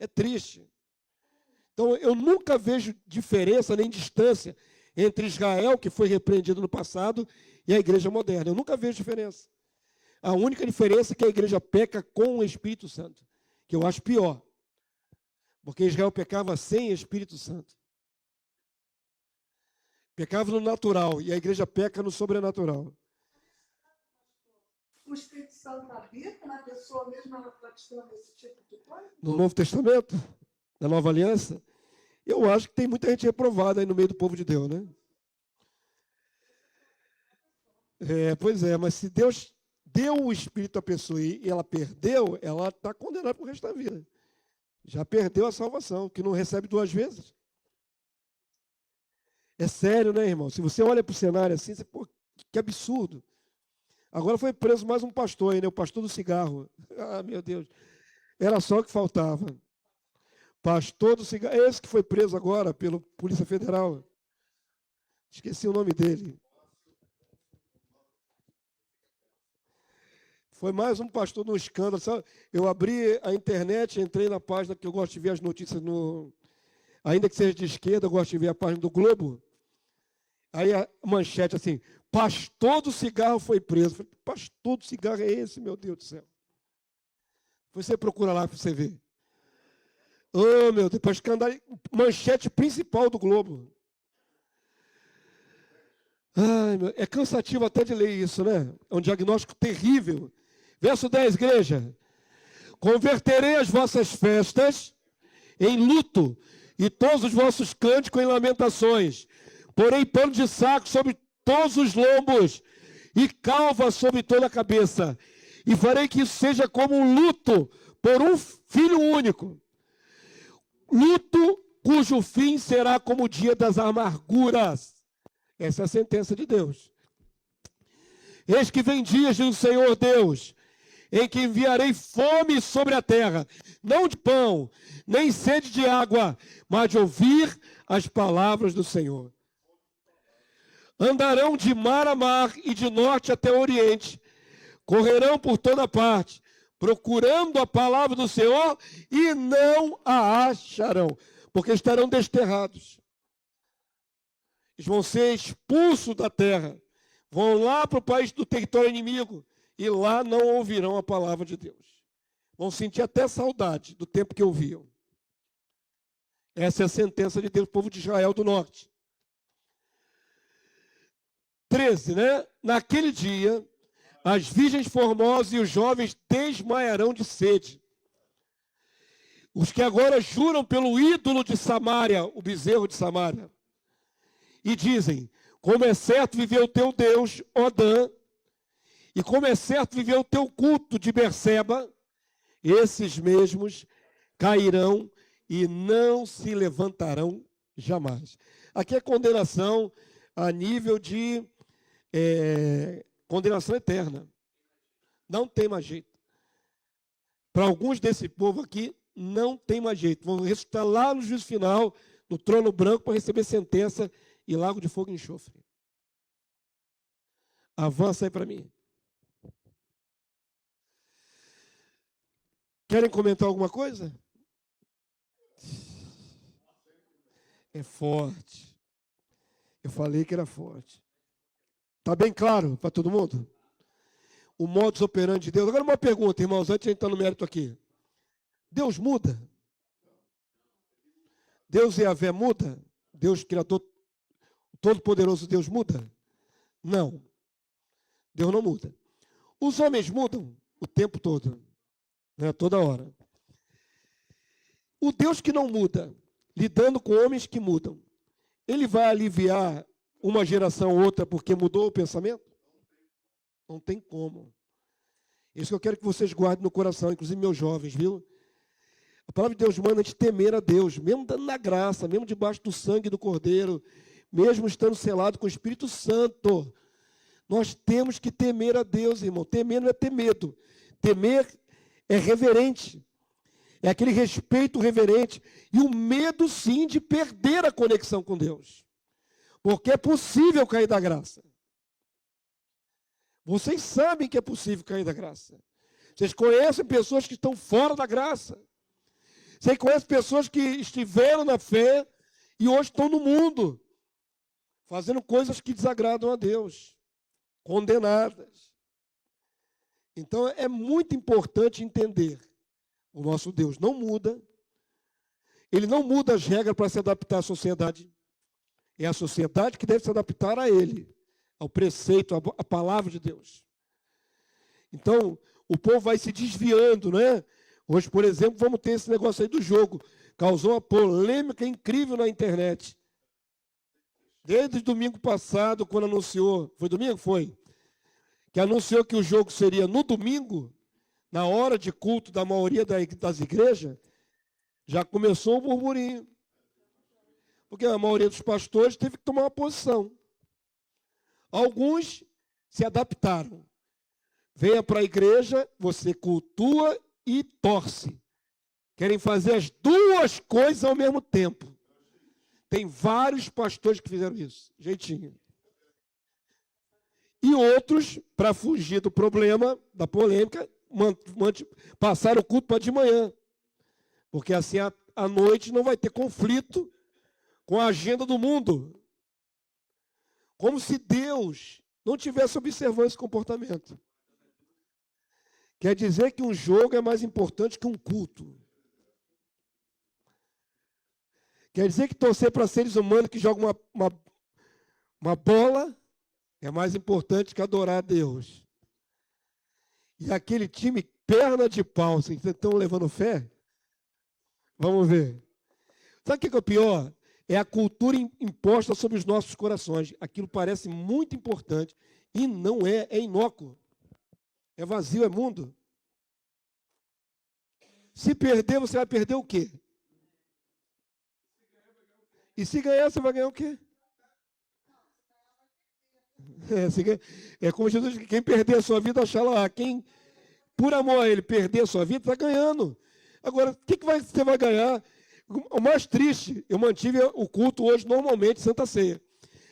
É triste. Então, eu nunca vejo diferença nem distância entre Israel, que foi repreendido no passado, e a igreja moderna. Eu nunca vejo diferença. A única diferença é que a igreja peca com o Espírito Santo, que eu acho pior. Porque Israel pecava sem Espírito Santo. Pecava no natural, e a igreja peca no sobrenatural. O Espírito Santo habita na pessoa mesmo ela praticando esse tipo de coisa? No Novo Testamento, na Nova Aliança, eu acho que tem muita gente reprovada aí no meio do povo de Deus, né? Pois é, mas se Deus deu o Espírito à pessoa e ela perdeu, ela está condenada para o resto da vida. Já perdeu a salvação, que não recebe 2 vezes. É sério, né, irmão? Se você olha para o cenário assim, você, pô, que absurdo. Agora foi preso mais um pastor aí, né? O pastor do cigarro. Ah, meu Deus. Era só o que faltava. Pastor do cigarro. É esse que foi preso agora pela Polícia Federal. Esqueci o nome dele. Foi mais um pastor no escândalo. Sabe? Eu abri a internet, entrei na página que eu gosto de ver as notícias no... Ainda que seja de esquerda, eu gosto de ver a página do Globo. Aí a manchete assim, pastor do cigarro foi preso. Eu falei, pastor do cigarro é esse, meu Deus do céu. Você procura lá para você ver. Oh, meu Deus, para escândalo, manchete principal do Globo. Ai, é cansativo até de ler isso, né? É um diagnóstico terrível. Verso 10, igreja. Converterei as vossas festas em luto e todos os vossos cânticos em lamentações. Porém, pano de saco sobre todos os lombos e calva sobre toda a cabeça. E farei que isso seja como um luto por um filho único. Luto cujo fim será como o dia das amarguras. Essa é a sentença de Deus. Eis que vem dias do Senhor Deus, em que enviarei fome sobre a terra, não de pão, nem sede de água, mas de ouvir as palavras do Senhor. Andarão de mar a mar e de norte até o oriente, correrão por toda parte, procurando a palavra do Senhor e não a acharão, porque estarão desterrados. Eles vão ser expulsos da terra, vão lá para o país do território inimigo e lá não ouvirão a palavra de Deus. Vão sentir até saudade do tempo que ouviam. Essa é a sentença de Deus, povo de Israel do norte. 13, né? Naquele dia, as virgens formosas e os jovens desmaiarão de sede. Os que agora juram pelo ídolo de Samaria, o bezerro de Samaria, e dizem, como é certo viver o teu Deus, Odã, e como é certo viver o teu culto de Berseba, esses mesmos cairão e não se levantarão jamais. Aqui é condenação a nível de condenação eterna. Não tem mais jeito. Para alguns desse povo aqui, não tem mais jeito. Vão ressuscitar lá no juízo final, no trono branco, para receber sentença e lago de fogo e enxofre. Avança aí para mim. Querem comentar alguma coisa? É forte. Eu falei que era forte. Está bem claro para todo mundo? O modus operandi de Deus. Agora uma pergunta, irmãos, antes de entrar no mérito aqui. Deus muda? Deus Yahvé muda? Deus Criador, Todo-Poderoso Deus muda? Não. Deus não muda. Os homens mudam o tempo todo, né? Toda hora. O Deus que não muda, lidando com homens que mudam, ele vai aliviar uma geração ou outra porque mudou o pensamento? Não tem como. Isso que eu quero que vocês guardem no coração, inclusive meus jovens, viu? A palavra de Deus manda a gente temer a Deus, mesmo dando na graça, mesmo debaixo do sangue do Cordeiro, mesmo estando selado com o Espírito Santo. Nós temos que temer a Deus, irmão. Temer não é ter medo. Temer é reverente. É aquele respeito reverente. E o medo, sim, de perder a conexão com Deus. Porque é possível cair da graça. Vocês sabem que é possível cair da graça. Vocês conhecem pessoas que estão fora da graça. Vocês conhecem pessoas que estiveram na fé e hoje estão no mundo, fazendo coisas que desagradam a Deus. condenadas. Então é muito importante entender. O nosso Deus não muda. Ele não muda as regras para se adaptar à sociedade. É a sociedade que deve se adaptar a ele, ao preceito, à palavra de Deus. Então, o povo vai se desviando, né? Hoje, por exemplo, vamos ter esse negócio aí do jogo. Causou uma polêmica incrível na internet. Desde domingo passado, quando anunciou, foi domingo? Foi. Que anunciou que o jogo seria no domingo, na hora de culto da maioria das igrejas, já começou o burburinho. Porque a maioria dos pastores teve que tomar uma posição. Alguns se adaptaram. Venha para a igreja, você cultua e torce. Querem fazer as duas coisas ao mesmo tempo. Tem vários pastores que fizeram isso. Jeitinho. E outros, para fugir do problema, da polêmica, passaram o culto para de manhã. Porque assim à noite não vai ter conflito com a agenda do mundo. Como se Deus não tivesse observando esse comportamento. Quer dizer que um jogo é mais importante que um culto. Quer dizer que torcer para seres humanos que jogam uma bola é mais importante que adorar a Deus. E aquele time, perna de pau, vocês estão levando fé? Vamos ver. Sabe o que é o pior? É a cultura imposta sobre os nossos corações. Aquilo parece muito importante e não é, é inócuo. É vazio, é mundo. Se perder, você vai perder o quê? E se ganhar, você vai ganhar o quê? É como Jesus diz, quem perder a sua vida, achar lá. Quem, por amor a ele, perder a sua vida, está ganhando. Agora, o que você vai ganhar? O mais triste, eu mantive o culto hoje, normalmente, Santa Ceia.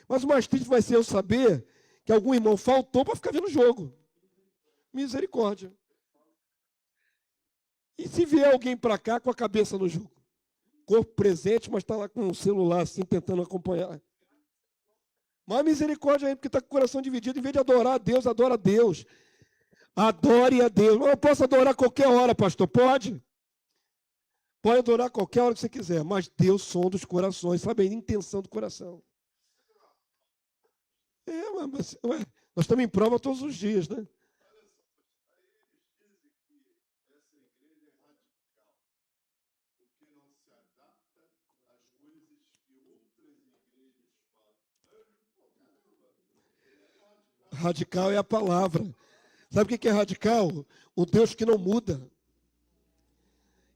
Mas o mais triste vai ser eu saber que algum irmão faltou para ficar vendo o jogo. Misericórdia. E se vier alguém para cá com a cabeça no jogo? Corpo presente, mas está lá com o celular assim, tentando acompanhar. Mas misericórdia aí, porque está com o coração dividido. Em vez de adorar a Deus, adora a Deus. Adore a Deus. Mas eu posso adorar a qualquer hora, pastor? Pode. Pode adorar a qualquer hora que você quiser. Mas Deus sonda os corações, sabe a intenção do coração. Mas nós estamos em prova todos os dias, né? Radical é a palavra. Sabe o que é radical? O Deus que não muda.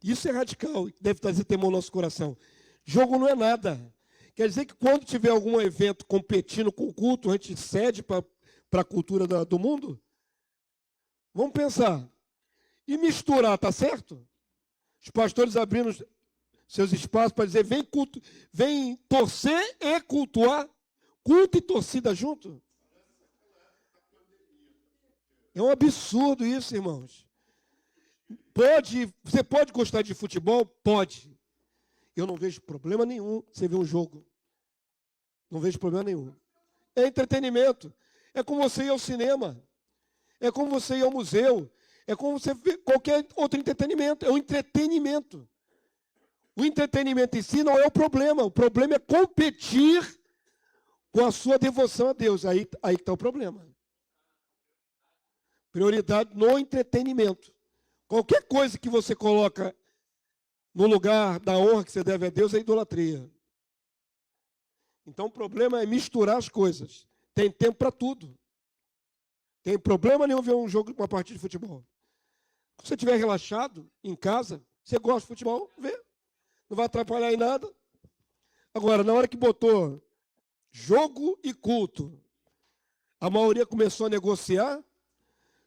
Isso é radical. Deve trazer temor ao nosso coração. Jogo não é nada. Quer dizer que quando tiver algum evento competindo com o culto, a gente cede para a cultura do mundo? Vamos pensar. E misturar, tá certo? Os pastores abrindo seus espaços para dizer, vem torcer e cultuar. Culto e torcida junto. É um absurdo isso, irmãos. Você pode gostar de futebol? Pode. Eu não vejo problema nenhum você ver um jogo. Não vejo problema nenhum. É entretenimento. É como você ir ao cinema. É como você ir ao museu. É como você ver qualquer outro entretenimento. É um entretenimento. O entretenimento em si não é o problema. O problema é competir com a sua devoção a Deus. Aí que está o problema. Prioridade no entretenimento. Qualquer coisa que você coloca no lugar da honra que você deve a Deus é idolatria. Então o problema é misturar as coisas. Tem tempo para tudo. Tem problema nenhum ver um jogo, uma partida de futebol. Se você estiver relaxado em casa, você gosta de futebol, vê. Não vai atrapalhar em nada. Agora, na hora que botou jogo e culto, a maioria começou a negociar,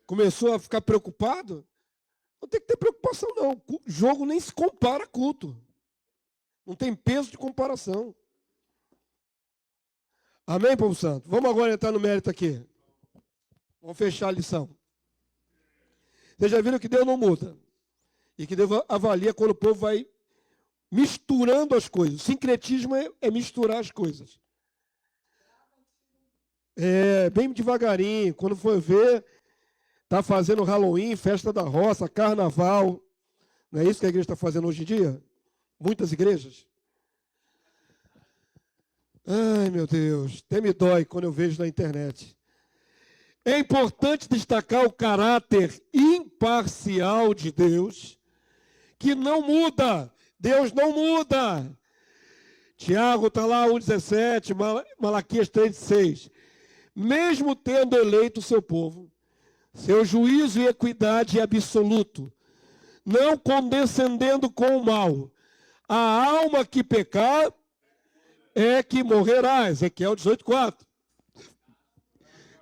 começou a ficar preocupado. Não tem que ter preocupação, não. Jogo nem se compara a culto. Não tem peso de comparação. Amém, povo santo? Vamos agora entrar no mérito aqui. Vamos fechar a lição. Vocês já viram que Deus não muda. E que Deus avalia quando o povo vai misturando as coisas. O sincretismo é misturar as coisas. Bem devagarinho. Quando for ver, está fazendo Halloween, festa da roça, carnaval. Não é isso que a igreja está fazendo hoje em dia? Muitas igrejas. Ai, meu Deus, até me dói quando eu vejo na internet. É importante destacar o caráter imparcial de Deus, que não muda. Deus não muda. Tiago está lá, 1,17, Malaquias 3,6. Mesmo tendo eleito o seu povo, seu juízo e equidade é absoluto, não condescendendo com o mal. A alma que pecar é que morrerá. Ezequiel 18,4.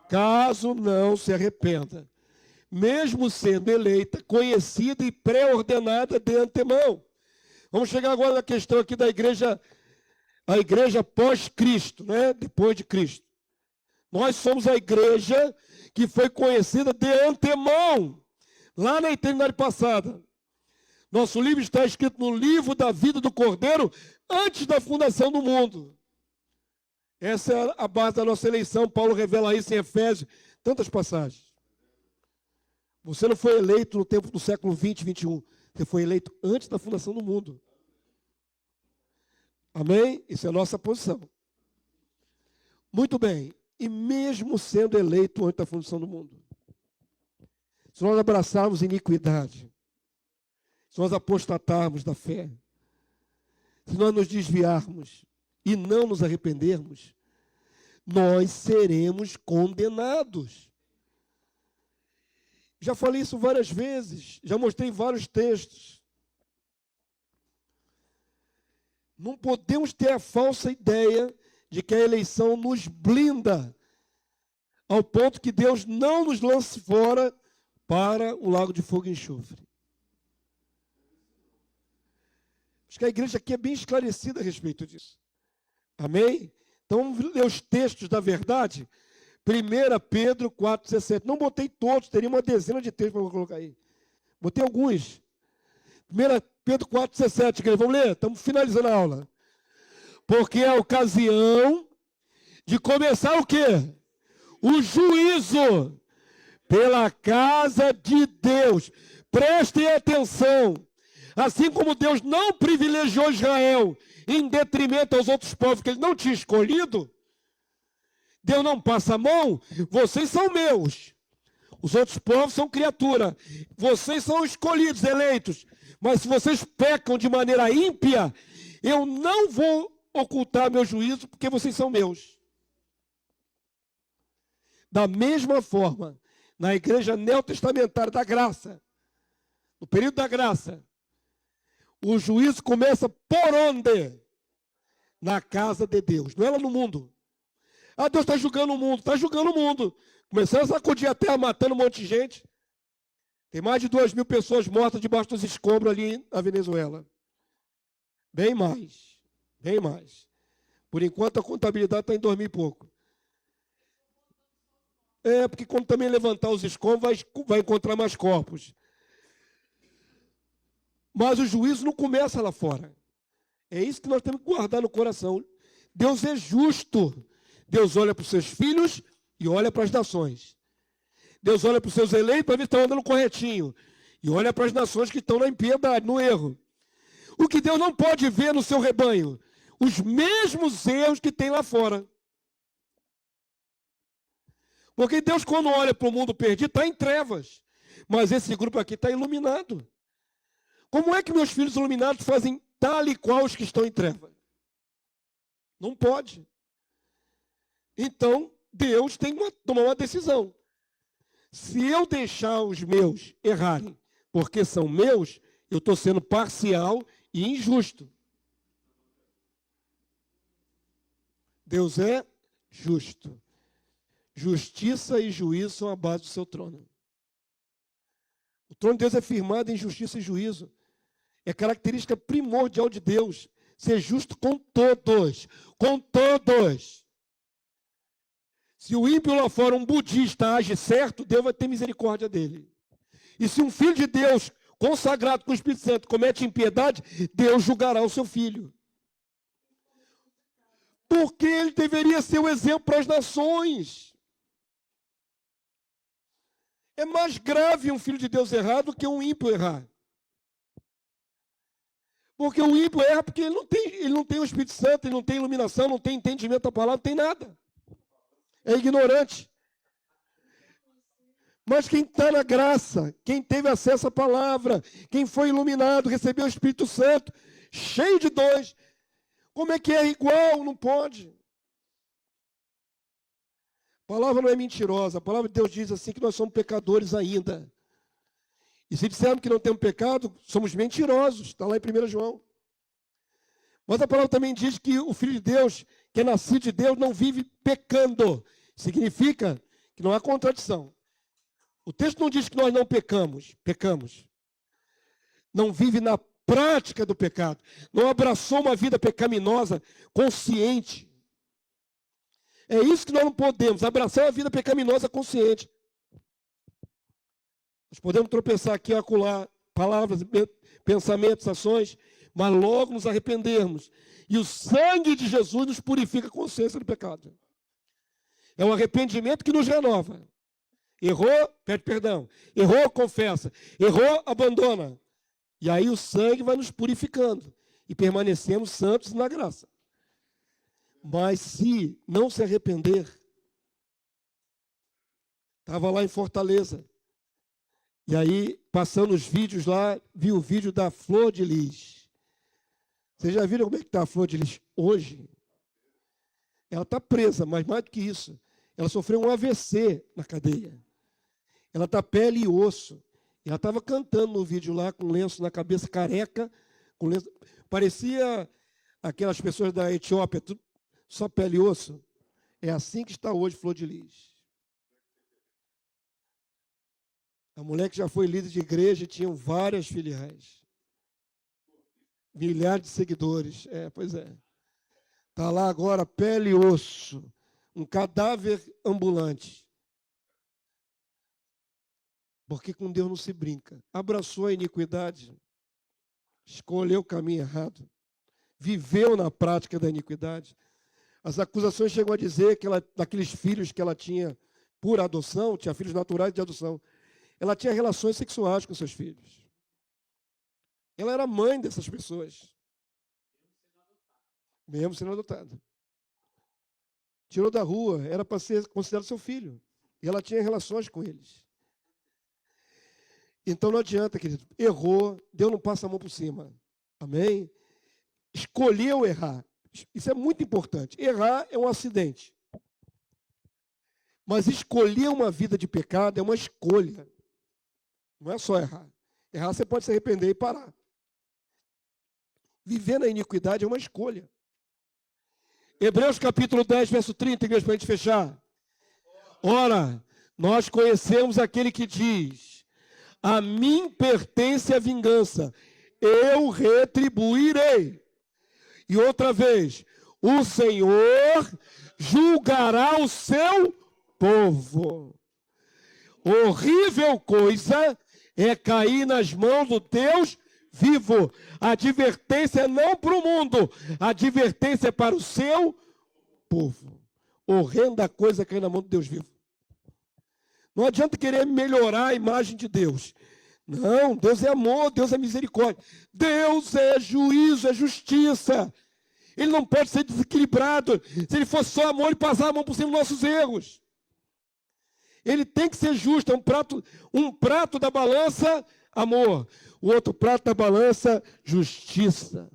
Caso não se arrependa, mesmo sendo eleita, conhecida e pré-ordenada de antemão. Vamos chegar agora na questão aqui da igreja, a igreja pós-Cristo, né? Depois de Cristo. Nós somos a igreja que foi conhecida de antemão, lá na eternidade passada. Nosso livro está escrito no livro da vida do Cordeiro, antes da fundação do mundo. Essa é a base da nossa eleição. Paulo revela isso em Efésios, tantas passagens. Você não foi eleito no tempo do século 20, 21. Você foi eleito antes da fundação do mundo. Amém? Isso é a nossa posição. Muito bem. E mesmo sendo eleito antes da fundação do mundo, se nós abraçarmos iniquidade, se nós apostatarmos da fé, se nós nos desviarmos e não nos arrependermos, nós seremos condenados. Já falei isso várias vezes, já mostrei vários textos. Não podemos ter a falsa ideia de que a eleição nos blinda, ao ponto que Deus não nos lance fora para o lago de fogo e enxofre. Acho que a igreja aqui é bem esclarecida a respeito disso. Amém? Então vamos ler os textos da verdade. 1 Pedro 4,17. Não botei todos, teria uma dezena de textos para colocar aí. Botei alguns. 1 Pedro 4,17, igreja. Vamos ler? Estamos finalizando a aula. Porque é a ocasião de começar o quê? O juízo pela casa de Deus. Prestem atenção. Assim como Deus não privilegiou Israel em detrimento aos outros povos que ele não tinha escolhido, Deus não passa a mão, vocês são meus. Os outros povos são criatura. Vocês são escolhidos, eleitos. Mas se vocês pecam de maneira ímpia, eu não vou ocultar meu juízo, porque vocês são meus. Da mesma forma, na igreja neotestamentária da graça, no período da graça, o juízo começa por onde? Na casa de Deus, não é lá no mundo. Ah, Deus está julgando o mundo. Está julgando o mundo. Começando a sacudir a terra, matando um monte de gente. Tem mais de 2.000 pessoas mortas debaixo dos escombros ali na Venezuela. Bem mais. Bem mais. Por enquanto a contabilidade está em 2.000 e pouco. Porque quando também levantar os escombros, vai encontrar mais corpos. Mas o juízo não começa lá fora. É isso que nós temos que guardar no coração. Deus é justo. Deus olha para os seus filhos e olha para as nações. Deus olha para os seus eleitos para ver se estão andando corretinho. E olha para as nações que estão na impiedade, no erro. O que Deus não pode ver no seu rebanho? Os mesmos erros que tem lá fora. Porque Deus, quando olha para o mundo perdido, está em trevas. Mas esse grupo aqui está iluminado. Como é que meus filhos iluminados fazem tal e qual os que estão em trevas? Não pode. Então, Deus tem que tomar uma decisão. Se eu deixar os meus errarem, porque são meus, eu estou sendo parcial e injusto. Deus é justo. Justiça e juízo são a base do seu trono. O trono de Deus é firmado em justiça e juízo. É característica primordial de Deus ser justo com todos. Com todos. Se o ímpio lá fora, um budista, age certo, Deus vai ter misericórdia dele. E se um filho de Deus, consagrado com o Espírito Santo, comete impiedade, Deus julgará o seu filho. Porque ele deveria ser o exemplo para as nações. É mais grave um filho de Deus errar do que um ímpio errar. Porque o ímpio erra porque ele não tem o Espírito Santo, ele não tem iluminação, não tem entendimento da palavra, não tem nada. É ignorante. Mas quem está na graça, quem teve acesso à palavra, quem foi iluminado, recebeu o Espírito Santo, cheio de dons, como é que é igual? Não pode. A palavra não é mentirosa. A palavra de Deus diz assim que nós somos pecadores ainda. E se dissermos que não temos pecado, somos mentirosos. Está lá em 1 João. Mas a palavra também diz que o Filho de Deus, que é nascido de Deus, não vive pecando. Significa que não há contradição. O texto não diz que nós não pecamos. Não vive na prática do pecado. Não abraçou uma vida pecaminosa consciente. É isso que nós não podemos, abraçar uma vida pecaminosa consciente. Nós podemos tropeçar aqui e acolá, palavras, pensamentos, ações, mas logo nos arrependermos. E o sangue de Jesus nos purifica a consciência do pecado. É um arrependimento que nos renova. Errou, pede perdão. Errou, confessa. Errou, abandona. E aí o sangue vai nos purificando. E permanecemos santos na graça. Mas se não se arrepender, estava lá em Fortaleza. E aí, passando os vídeos lá, vi o vídeo da Flor de Lis. Vocês já viram como é que está a Flor de Lis hoje? Ela está presa, mas mais do que isso, ela sofreu um AVC na cadeia. Ela está pele e osso. Ela estava cantando no vídeo lá, com lenço na cabeça, careca, com lenço. Parecia aquelas pessoas da Etiópia, tudo, só pele e osso. É assim que está hoje Flor de Lis. A mulher que já foi líder de igreja, tinha várias filiais. Milhares de seguidores. Pois é. Está lá agora, pele e osso. Um cadáver ambulante. Porque com Deus não se brinca. Abraçou a iniquidade. Escolheu o caminho errado. Viveu na prática da iniquidade. As acusações chegam a dizer que daqueles filhos que ela tinha por adoção, tinha filhos naturais de adoção, ela tinha relações sexuais com seus filhos. Ela era mãe dessas pessoas. Mesmo sendo adotada. Tirou da rua, era para ser considerado seu filho. E ela tinha relações com eles. Então não adianta, querido. Errou, Deus não passa a mão por cima. Amém? Escolheu errar. Isso é muito importante. Errar é um acidente. Mas escolher uma vida de pecado é uma escolha. Não é só errar. Errar você pode se arrepender e parar. Viver na iniquidade é uma escolha. Hebreus capítulo 10, verso 30, igreja, para a gente fechar. Ora, nós conhecemos aquele que diz: a mim pertence a vingança, eu retribuirei. E outra vez, o Senhor julgará o seu povo. Horrível coisa é cair nas mãos do Deus vivo. A advertência não para o mundo, a advertência é para o seu povo. Horrenda coisa é cair na mão do Deus vivo. Não adianta querer melhorar a imagem de Deus. Não, Deus é amor, Deus é misericórdia. Deus é juízo, é justiça. Ele não pode ser desequilibrado. Se ele fosse só amor, ele passava a mão por cima dos nossos erros. Ele tem que ser justo. É um prato da balança, amor. O outro prato da balança, justiça.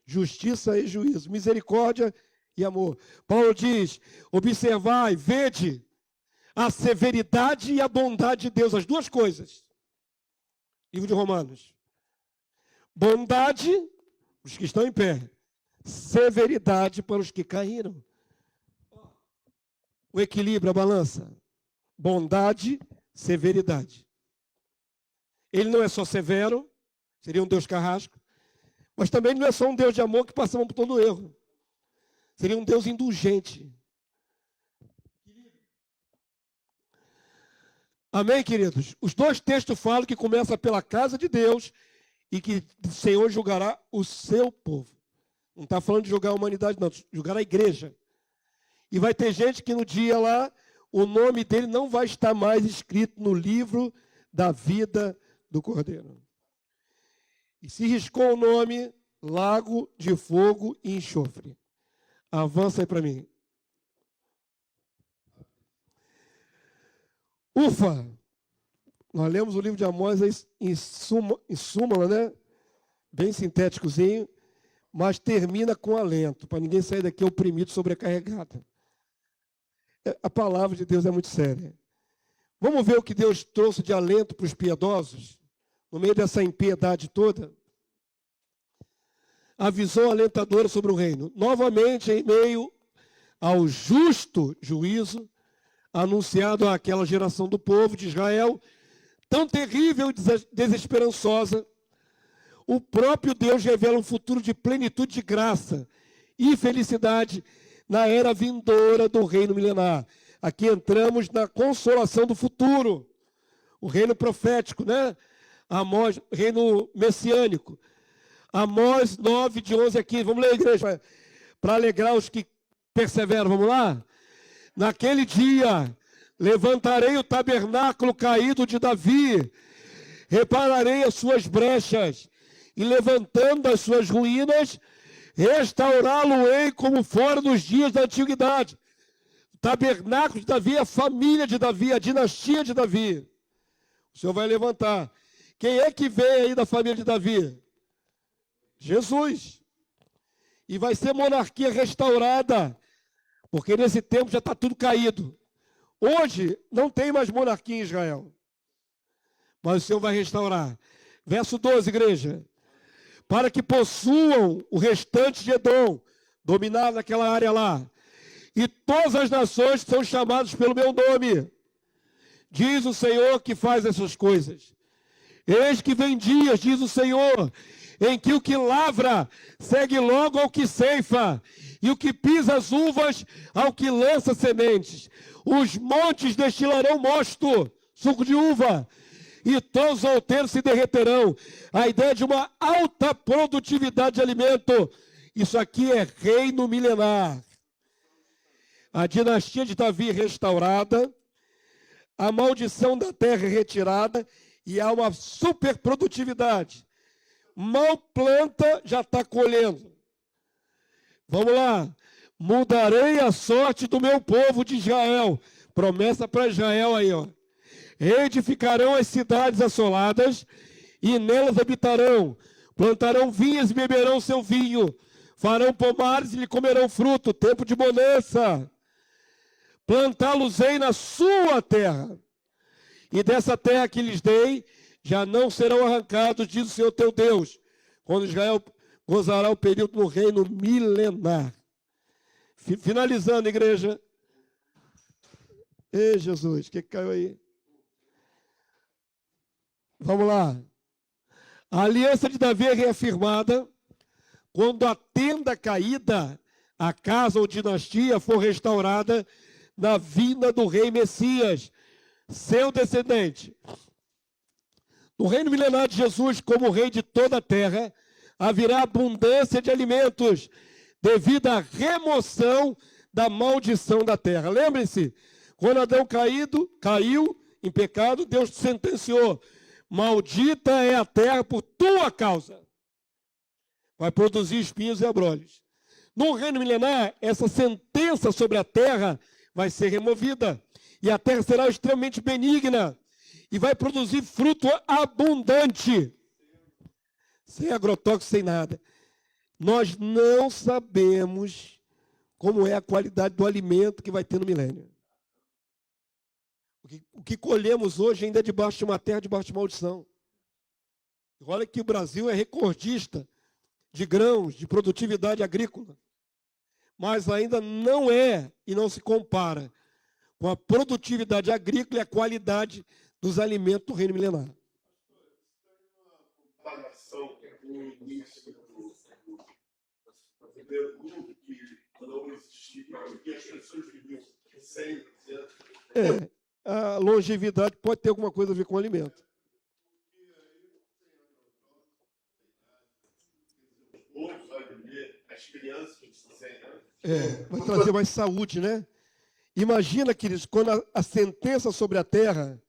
Justiça e juízo. Misericórdia e amor. Paulo diz: observai, vede a severidade e a bondade de Deus. As duas coisas. Livro de Romanos. Bondade, os que estão em pé. Severidade para os que caíram. O equilíbrio, a balança. Bondade, severidade. Ele não é só severo, seria um Deus carrasco, mas também não é só um Deus de amor que passa a mão por todo erro. Seria um Deus indulgente. Amém, queridos? Os dois textos falam que começa pela casa de Deus e que o Senhor julgará o seu povo. Não está falando de julgar a humanidade, não, julgar a igreja. E vai ter gente que no dia lá, o nome dele não vai estar mais escrito no livro da vida do Cordeiro. E se riscou o nome, lago de fogo e enxofre. Avança aí para mim. Ufa! Nós lemos o livro de Amós em súmula, né? Bem sintéticozinho, mas termina com alento, para ninguém sair daqui oprimido, sobrecarregado. A palavra de Deus é muito séria. Vamos ver o que Deus trouxe de alento para os piedosos, no meio dessa impiedade toda? A visão alentadora sobre o reino. Novamente, em meio ao justo juízo, anunciado àquela geração do povo de Israel, tão terrível e desesperançosa, o próprio Deus revela um futuro de plenitude de graça e felicidade na era vindoura do reino milenar. Aqui entramos na consolação do futuro, o reino profético, né? Amós, reino messiânico. Amós 9, de 11 a 15. Vamos ler, igreja, para alegrar os que perseveram. Vamos lá? Naquele dia, levantarei o tabernáculo caído de Davi, repararei as suas brechas, e levantando as suas ruínas, restaurá-lo-ei como fora nos dias da antiguidade. O tabernáculo de Davi é a família de Davi, a dinastia de Davi. O Senhor vai levantar. Quem é que veio aí da família de Davi? Jesus. E vai ser monarquia restaurada, porque nesse tempo já está tudo caído. Hoje não tem mais monarquia em Israel, mas o Senhor vai restaurar. Verso 12, igreja. Para que possuam o restante de Edom, dominado naquela área lá. E todas as nações são chamadas pelo meu nome. Diz o Senhor que faz essas coisas. Eis que vem dias, diz o Senhor, em que o que lavra segue logo ao que ceifa, e o que pisa as uvas ao que lança sementes. Os montes destilarão mosto, suco de uva, e todos os outeiros se derreterão. A ideia de uma alta produtividade de alimento. Isso aqui é reino milenar. A dinastia de Davi restaurada, a maldição da terra retirada, e há uma superprodutividade. Mal planta, já está colhendo. Vamos lá. Mudarei a sorte do meu povo de Israel. Promessa para Israel aí, ó. Edificarão as cidades assoladas, e nelas habitarão. Plantarão vinhas e beberão seu vinho. Farão pomares e lhe comerão fruto. Tempo de bonança. Plantá-los-ei na sua terra. E dessa terra que lhes dei, já não serão arrancados, diz o Senhor teu Deus, quando Israel gozará o período no reino milenar. Finalizando, igreja. Ei, Jesus, o que caiu aí? Vamos lá. A aliança de Davi é reafirmada quando a tenda caída, a casa ou dinastia, for restaurada na vinda do rei Messias, seu descendente. No reino milenar de Jesus, como rei de toda a terra, haverá abundância de alimentos devido à remoção da maldição da terra. Lembrem-se, quando Adão caiu em pecado, Deus sentenciou: maldita é a terra por tua causa. Vai produzir espinhos e abrolhos. No reino milenar, essa sentença sobre a terra vai ser removida. E a terra será extremamente benigna. E vai produzir fruto abundante. Sem agrotóxico, sem nada. Nós não sabemos como é a qualidade do alimento que vai ter no milênio. O que colhemos hoje ainda é debaixo de uma terra, debaixo de maldição. Olha que o Brasil é recordista de grãos, de produtividade agrícola. Mas ainda não é e não se compara com a produtividade agrícola e a qualidade dos alimentos do reino milenar. Comparação com o início do dilúvio, que não existia, porque as pessoas viviam 100, 200. A longevidade pode ter alguma coisa a ver com o alimento. as crianças de 100 anos. Vai trazer mais saúde, né? Imagina, queridos, quando a sentença sobre a terra,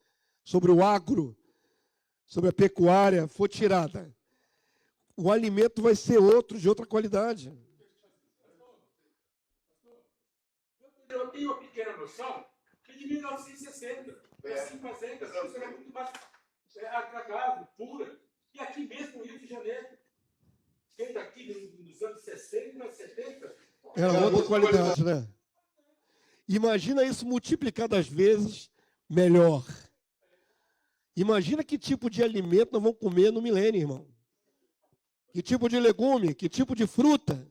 sobre o agro, sobre a pecuária for tirada, o alimento vai ser outro, de outra qualidade. Eu tenho uma pequena noção que de 1960, assim fazendo, isso era muito mais agradável, pura. E aqui mesmo no Rio de Janeiro, quem daqui nos anos 60, 70, Era outra qualidade, né? Imagina isso multiplicado às vezes melhor. Imagina que tipo de alimento nós vamos comer no milênio, irmão. Que tipo de legume, que tipo de fruta.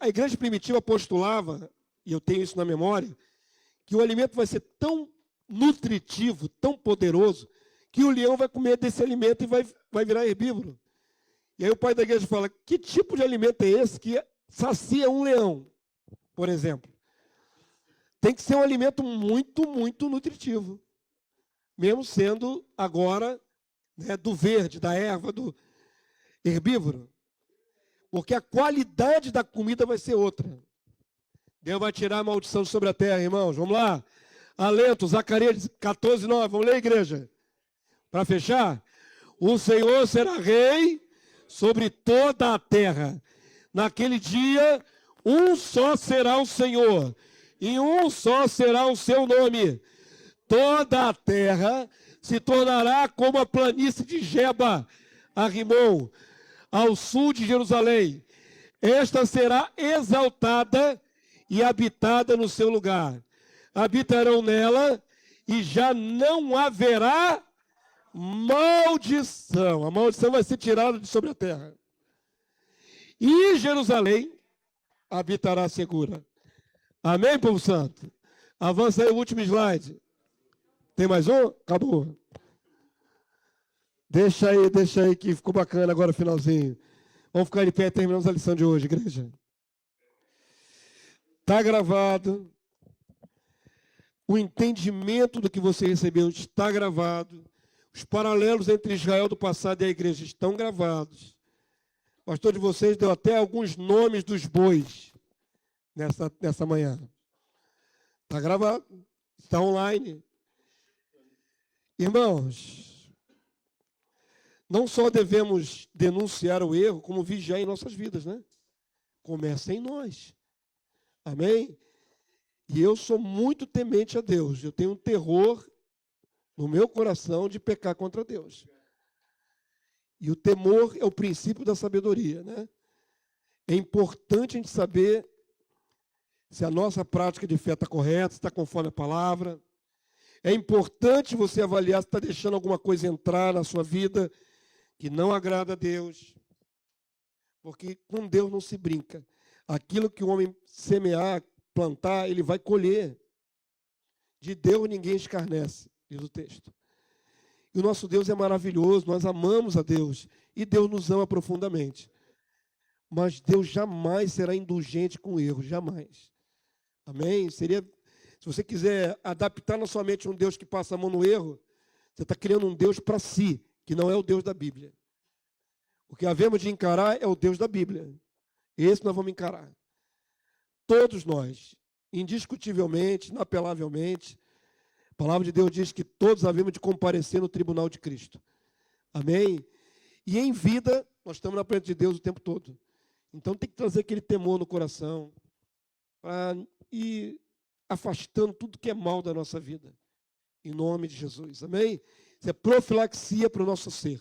A igreja primitiva postulava, e eu tenho isso na memória, que o alimento vai ser tão nutritivo, tão poderoso, que o leão vai comer desse alimento e vai virar herbívoro. E aí o pai da igreja fala, que tipo de alimento é esse que sacia um leão, por exemplo? Tem que ser um alimento muito, muito nutritivo. Mesmo sendo agora, né, do verde, da erva, do herbívoro. Porque a qualidade da comida vai ser outra. Deus vai tirar a maldição sobre a terra, irmãos. Vamos lá. Alento, Zacarias 14, 9. Vamos ler, igreja? Para fechar. O Senhor será rei sobre toda a terra. Naquele dia, um só será o Senhor, e um só será o seu nome. Toda a terra se tornará como a planície de Geba, a Rimon, ao sul de Jerusalém. Esta será exaltada e habitada no seu lugar. Habitarão nela e já não haverá maldição. A maldição vai ser tirada de sobre a terra. E Jerusalém habitará segura. Amém, povo santo? Avança aí o último slide. Tem mais um? Acabou. Deixa aí que ficou bacana agora o finalzinho. Vamos ficar de pé e terminamos a lição de hoje, igreja. Está gravado. O entendimento do que você recebeu está gravado. Os paralelos entre Israel do passado e a igreja estão gravados. O pastor de vocês deu até alguns nomes dos bois nessa manhã. Está gravado, está online. Irmãos, não só devemos denunciar o erro, como vigiar em nossas vidas, né? Começa em nós. Amém? E eu sou muito temente a Deus. Eu tenho um terror no meu coração de pecar contra Deus. E o temor é o princípio da sabedoria, né? É importante a gente saber se a nossa prática de fé está correta, se está conforme a palavra. É importante você avaliar se está deixando alguma coisa entrar na sua vida que não agrada a Deus. Porque com Deus não se brinca. Aquilo que o homem semear, plantar, ele vai colher. De Deus ninguém escarnece, diz o texto. E o nosso Deus é maravilhoso, nós amamos a Deus. E Deus nos ama profundamente. Mas Deus jamais será indulgente com o erro, jamais. Amém? Se você quiser adaptar na sua mente um Deus que passa a mão no erro, você está criando um Deus para si, que não é o Deus da Bíblia. O que havemos de encarar é o Deus da Bíblia. Esse nós vamos encarar. Todos nós, indiscutivelmente, inapelavelmente, a palavra de Deus diz que todos havemos de comparecer no tribunal de Cristo. Amém? E em vida, nós estamos na presença de Deus o tempo todo. Então tem que trazer aquele temor no coração para ir afastando tudo que é mal da nossa vida. Em nome de Jesus. Amém? Isso é profilaxia para o nosso ser.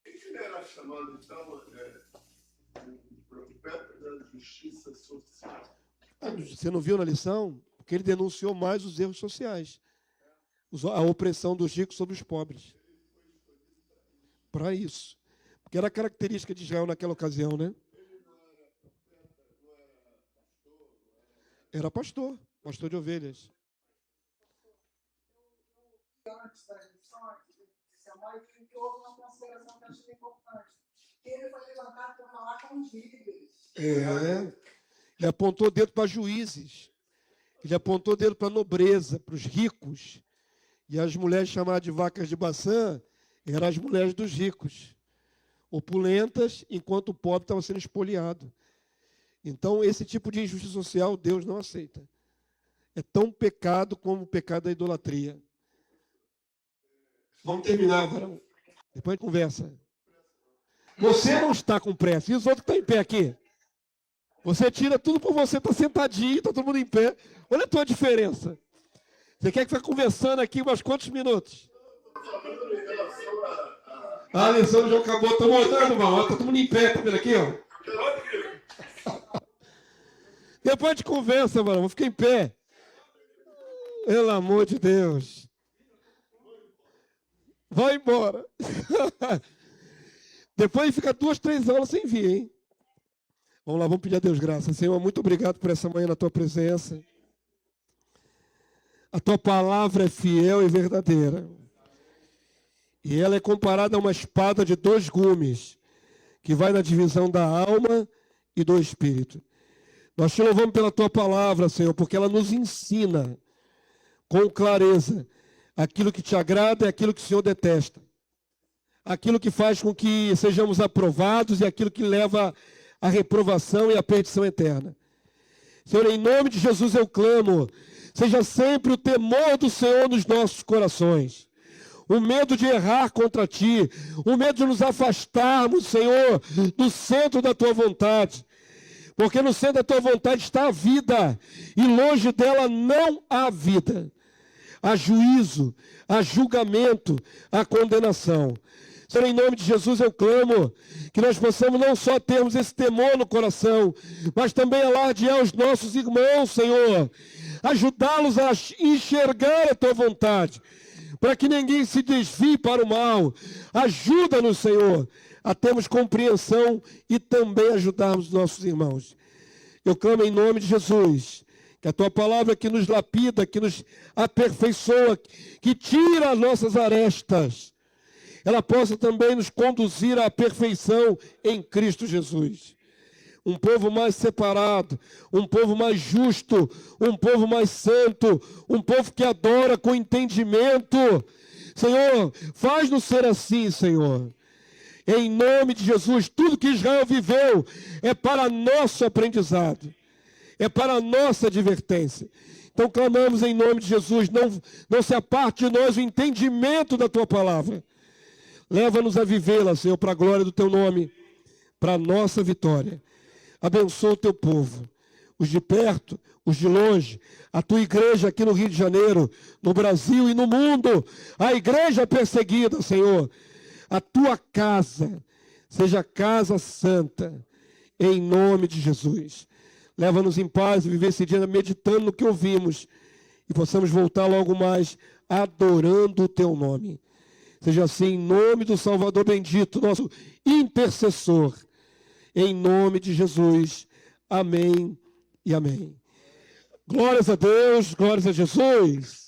Ele era chamado, então, o profeta da justiça social. Você não viu na lição? Porque ele denunciou mais os erros sociais. A opressão dos ricos sobre os pobres. Para isso. Porque era a característica de Israel naquela ocasião, né? Era pastor de ovelhas. Antes das lições, que houve uma consideração que eu achei importante. Ele foi levantado para falar com os líderes. Ele apontou o dedo para juízes. Ele apontou o dedo para a nobreza, para os ricos. E as mulheres chamadas de vacas de Baçã Eram as mulheres dos ricos, opulentas, enquanto o pobre estava sendo espoliado. Então, esse tipo de injustiça social, Deus não aceita. É tão pecado como o pecado da idolatria. Vamos terminar, varão. Depois a gente conversa. Você não está com pressa. E os outros que estão em pé aqui? Você tira tudo por você, está sentadinho, está todo mundo em pé. Olha a tua diferença. Você quer que fique conversando aqui mais quantos minutos? Falando em relação A lição já acabou. Estou voltando, irmão. Está todo mundo em pé, tá vendo aqui, ó? Depois a gente conversa, mano. Vou ficar em pé. Pelo amor de Deus. Vai embora. Depois fica 2, 3 aulas sem vir, hein? Vamos lá, vamos pedir a Deus graça. Senhor, muito obrigado por essa manhã na tua presença. A tua palavra é fiel e verdadeira. E ela é comparada a uma espada de 2 gumes, que vai na divisão da alma e do espírito. Nós te louvamos pela tua palavra, Senhor, porque ela nos ensina com clareza aquilo que te agrada e aquilo que o Senhor detesta. Aquilo que faz com que sejamos aprovados e aquilo que leva à reprovação e à perdição eterna. Senhor, em nome de Jesus eu clamo, seja sempre o temor do Senhor nos nossos corações. O medo de errar contra ti, o medo de nos afastarmos, Senhor, do centro da tua vontade. Porque no centro da tua vontade está a vida, e longe dela não há vida. Há juízo, há julgamento, há condenação. Senhor, em nome de Jesus eu clamo que nós possamos não só termos esse temor no coração, mas também alardear os nossos irmãos, Senhor. Ajudá-los a enxergar a tua vontade, para que ninguém se desvie para o mal. Ajuda-nos, Senhor, a termos compreensão e também ajudarmos nossos irmãos. Eu clamo em nome de Jesus, que a tua palavra que nos lapida, que nos aperfeiçoa, que tira as nossas arestas, ela possa também nos conduzir à perfeição em Cristo Jesus. Um povo mais separado, um povo mais justo, um povo mais santo, um povo que adora com entendimento. Senhor, faz-nos ser assim, Senhor. Em nome de Jesus, tudo que Israel viveu é para nosso aprendizado, é para a nossa advertência. Então clamamos em nome de Jesus, não se aparte de nós o entendimento da tua palavra. Leva-nos a vivê-la, Senhor, para a glória do teu nome, para a nossa vitória. Abençoa o teu povo, os de perto, os de longe, a tua igreja aqui no Rio de Janeiro, no Brasil e no mundo, a igreja perseguida, Senhor. A tua casa seja casa santa, em nome de Jesus. Leva-nos em paz e viver esse dia meditando no que ouvimos e possamos voltar logo mais adorando o teu nome. Seja assim em nome do Salvador bendito, nosso intercessor. Em nome de Jesus. Amém e amém. Glórias a Deus, glórias a Jesus.